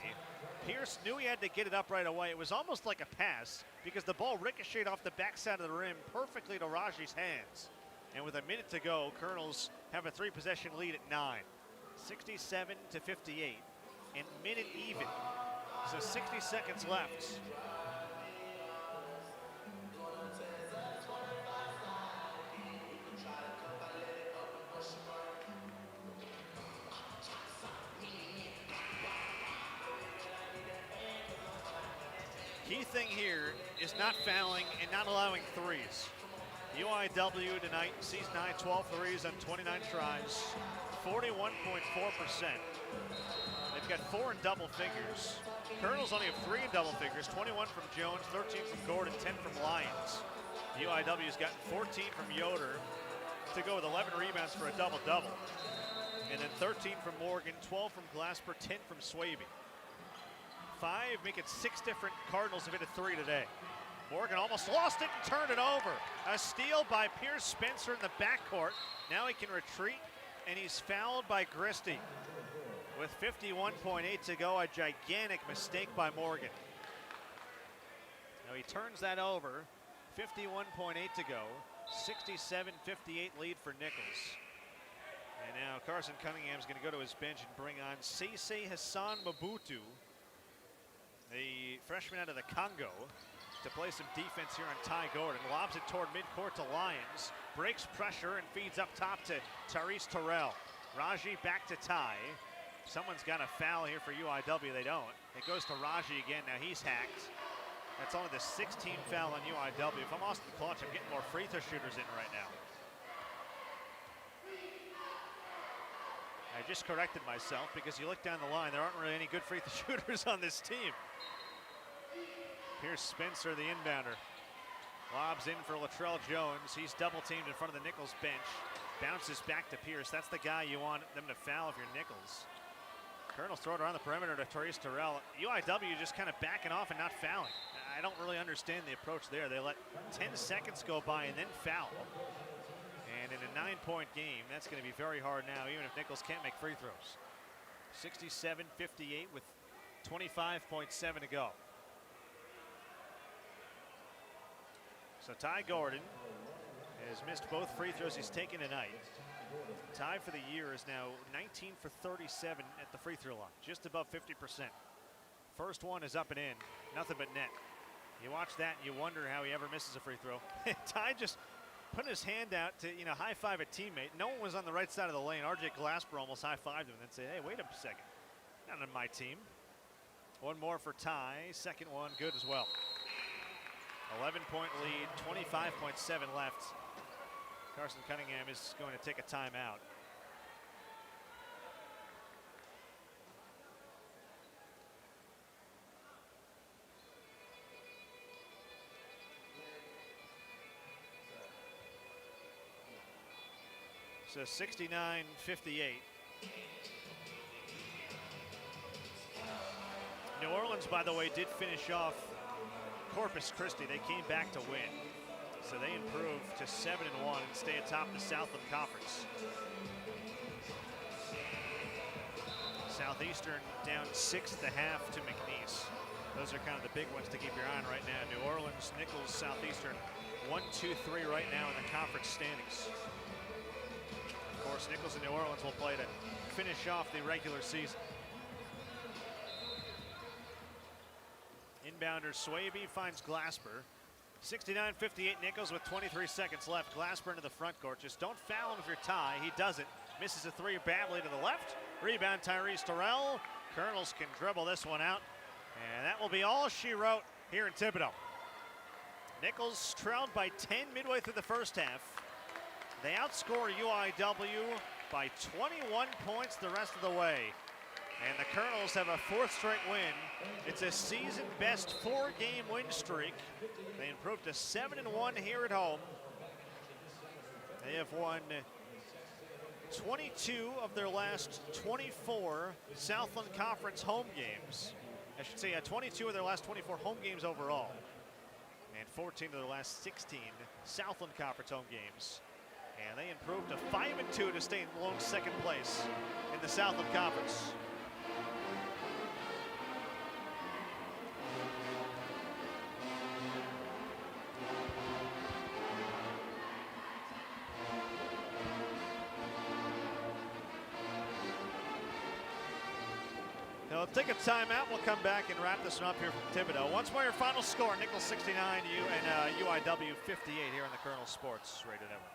Pierce knew he had to get it up right away. It was almost like a pass because the ball ricocheted off the backside of the rim perfectly to Raji's hands. And with a minute to go, Colonels have a 3-possession lead at 9. 67-58. And minute even. So 60 seconds left. Key thing here is not fouling and not allowing threes. UIW tonight, season high 12 threes on 29 tries, 41.4%. They've got 4 in double figures. Colonels only have 3 in double figures, 21 from Jones, 13 from Gordon, 10 from Lyons. UIW's gotten 14 from Yoder to go with 11 rebounds for a double-double. And then 13 from Morgan, 12 from Glasper, 10 from Swaby. 5, make it 6 different Cardinals have hit a 3 today. Morgan almost lost it and turned it over. A steal by Pierce Spencer in the backcourt. Now he can retreat, and he's fouled by Christie. With 51.8 to go, a gigantic mistake by Morgan. Now he turns that over. 51.8 to go. 67-58 lead for Nicholls. And now Carson Cunningham's going to go to his bench and bring on Cece Hassan Mobutu, the freshman out of the Congo, to play some defense here on Ty Gordon. Lobs it toward midcourt to Lyons. Breaks pressure and feeds up top to Tyrese Terrell. Raji back to Ty. Someone's got a foul here for UIW. They don't. It goes to Raji again. Now he's hacked. That's only the 16th foul on UIW. If I'm Austin Clutch, I'm getting more free throw shooters in right now. I just corrected myself because you look down the line, there aren't really any good free throw shooters on this team. Here's Spencer, the inbounder. Lobs in for Latrell Jones. He's double teamed in front of the Nicholls bench. Bounces back to Pierce. That's the guy you want them to foul if you're Nicholls. Colonel's throw it around the perimeter to Therese Terrell. UIW just kind of backing off and not fouling. I don't really understand the approach there. They let 10 seconds go by and then foul. And in a 9-point game, that's going to be very hard now, even if Nicholls can't make free throws. 67-58 with 25.7 to go. So Ty Gordon has missed both free throws he's taken tonight. Ty for the year is now 19 for 37 at the free throw line, just above 50%. First one is up and in, nothing but net. You watch that and you wonder how he ever misses a free throw. Ty just putting his hand out to, high-five a teammate. No one was on the right side of the lane. RJ Glasper almost high-fived him and then said, hey, wait a second, not on my team. One more for Ty, second one good as well. 11-point lead, 25.7 left. Carson Cunningham is going to take a timeout. So 69-58. New Orleans, by the way, did finish off Corpus Christi. They came back to win. So they improve to 7-1 and stay atop the Southland Conference. Southeastern down 6 at the half to McNeese. Those are kind of the big ones to keep your eye on right now. New Orleans, Nicholls, Southeastern, 1, 2, 3 right now in the conference standings. Of course, Nicholls and New Orleans will play to finish off the regular season. Inbounder Swaby finds Glasper. 69-58 Nicholls with 23 seconds left. Glasper into the front court. Just don't foul him if you're Ty. He doesn't. Misses a 3 badly to the left. Rebound Tyrese Terrell. Colonels can dribble this one out. And that will be all she wrote here in Thibodaux. Nicholls trailed by 10 midway through the first half. They outscore UIW by 21 points the rest of the way. And the Colonels have a 4th straight win. It's a season-best 4-game win streak. They improved to 7-1 here at home. They have won 22 of their last 24 Southland Conference home games. I should say 22 of their last 24 home games overall. And 14 of their last 16 Southland Conference home games. And they improved to 5-2 to stay in lone second place in the Southland Conference. We'll take a timeout. We'll come back and wrap this one up here from Thibodaux. Once more, your final score: Nicholls 69, UIW 58 here on the Colonel Sports Radio Network.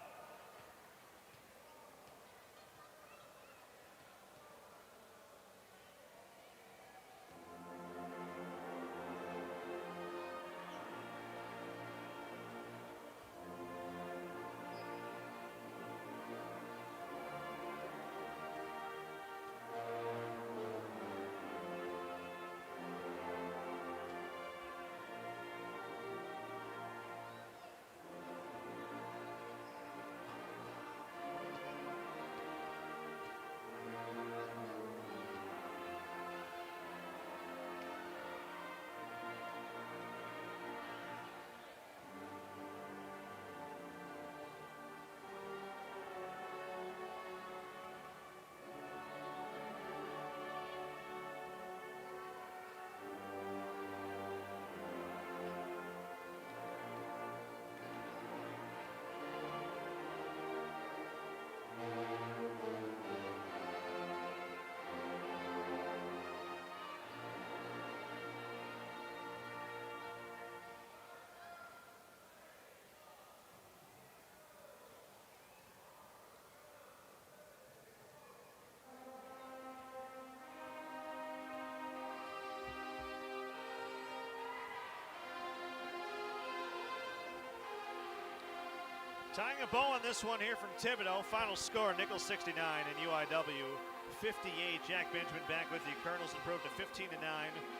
Tying a bow on this one here from Thibodaux. Final score, Nicholls 69 and UIW 58. Jack Benjamin back with you. Colonels improved to 15-9,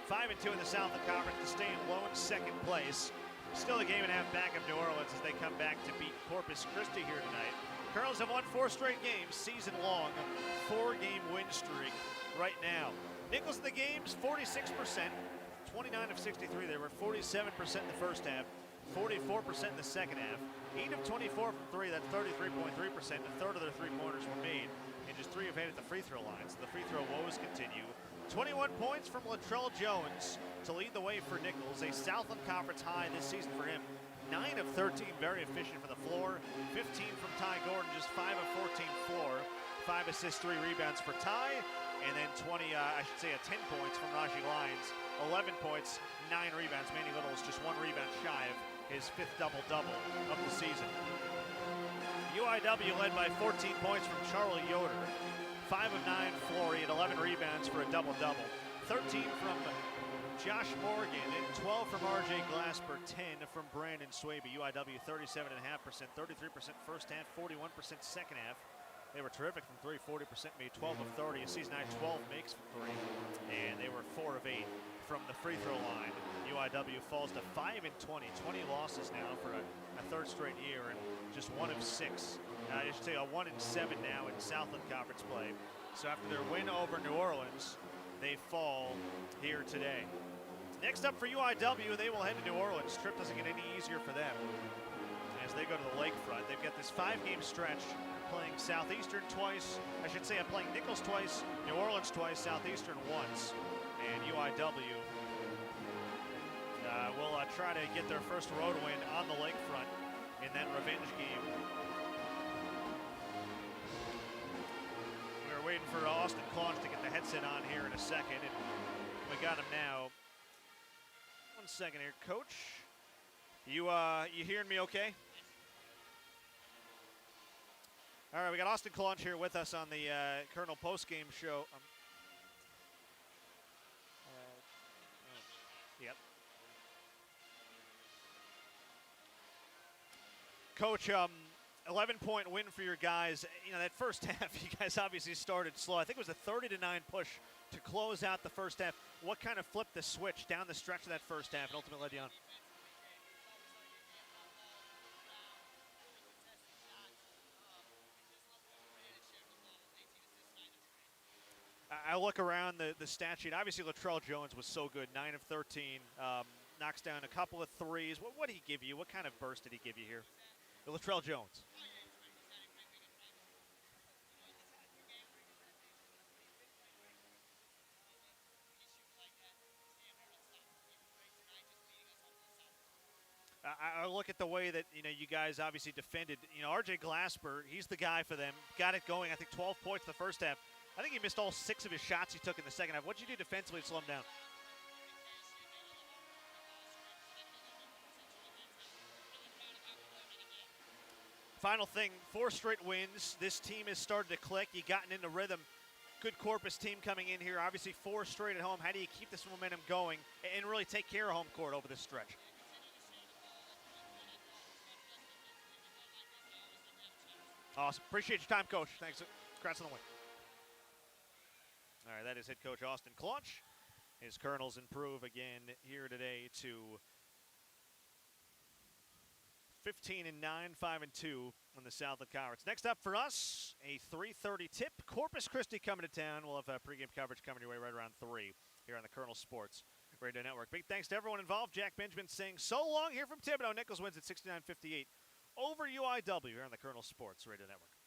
5-2 in the Southland Conference to stay in lone second place. Still a game and a half back of New Orleans as they come back to beat Corpus Christi here tonight. Colonels have won 4 straight games, season-long, 4-game win streak right now. Nicholls in the games, 46%, 29 of 63. They were 47% in the first half, 44% in the second half. 8 of 24 from 3, that's 33.3%. A third of their three-pointers were made, and just 3 have hit at the free throw line. So the free throw woes continue. 21 points from Latrell Jones to lead the way for Nicholls, a Southland Conference high this season for him. 9 of 13, very efficient from the floor. 15 from Ty Gordon, just 5 of 14 floor. 5 assists, 3 rebounds for Ty, and then 10 points from Raji Lyons. 11 points, 9 rebounds. Manny Little is just 1 rebound shy of his 5th double-double of the season. UIW led by 14 points from Charlie Yoder. 5 of 9 floor, he had 11 rebounds for a double-double. 13 from Josh Morgan, and 12 from RJ Glasper, 10 from Brandon Swaby. UIW 37.5%, 33% first half, 41% second half. They were terrific from 3, 40% made 12 of 30. A season high 12 makes from 3, and they were 4 of 8 from the free throw line. UIW falls to 5 and 20 losses now for a third straight year, and just 1 of 6. I should say a 1 and 7 now in Southland Conference play. So after their win over New Orleans, they fall here today. Next up for UIW, they will head to New Orleans. Trip doesn't get any easier for them as they go to the lakefront. They've got this 5-game stretch playing Southeastern twice. I should say playing Nicholls twice, New Orleans twice, Southeastern once. And UIW will try to get their first road win on the lakefront in that revenge game. We're waiting for Austin Claunch to get the headset on here in a second, and we got him now. 1 second here, Coach. You hearing me okay? All right, we got Austin Claunch here with us on the Colonel postgame show. Yep. Coach, 11-point win for your guys. You know, that first half, you guys obviously started slow. I think it was a 30-9 push to close out the first half. What kind of flipped the switch down the stretch of that first half and ultimately led you on? I look around the stat sheet. Obviously, Latrell Jones was so good, 9 of 13, knocks down a couple of threes. What did he give you? What kind of burst did he give you here? Latrell Jones. I look at the way that, you guys obviously defended. RJ Glasper, he's the guy for them. Got it going. I think 12 points in the first half. I think he missed all 6 of his shots he took in the second half. What'd you do defensively to slow him down? Final thing, 4 straight wins. This team has started to click. You gotten into rhythm. Good Corpus team coming in here. Obviously 4 straight at home. How do you keep this momentum going and really take care of home court over this stretch? Awesome. Appreciate your time, Coach. Thanks. Congrats on the win. All right, that is head coach Austin Claunch. His Colonels improve again here today to 15-9, 5-2 on the Southland Conference. Next up for us, a 3:30 tip. Corpus Christi coming to town. We'll have pregame coverage coming your way right around 3 here on the Colonel Sports Radio Network. Big thanks to everyone involved. Jack Benjamin saying so long here from Thibodaux. Nicholls wins at 69-58 over UIW here on the Colonel Sports Radio Network.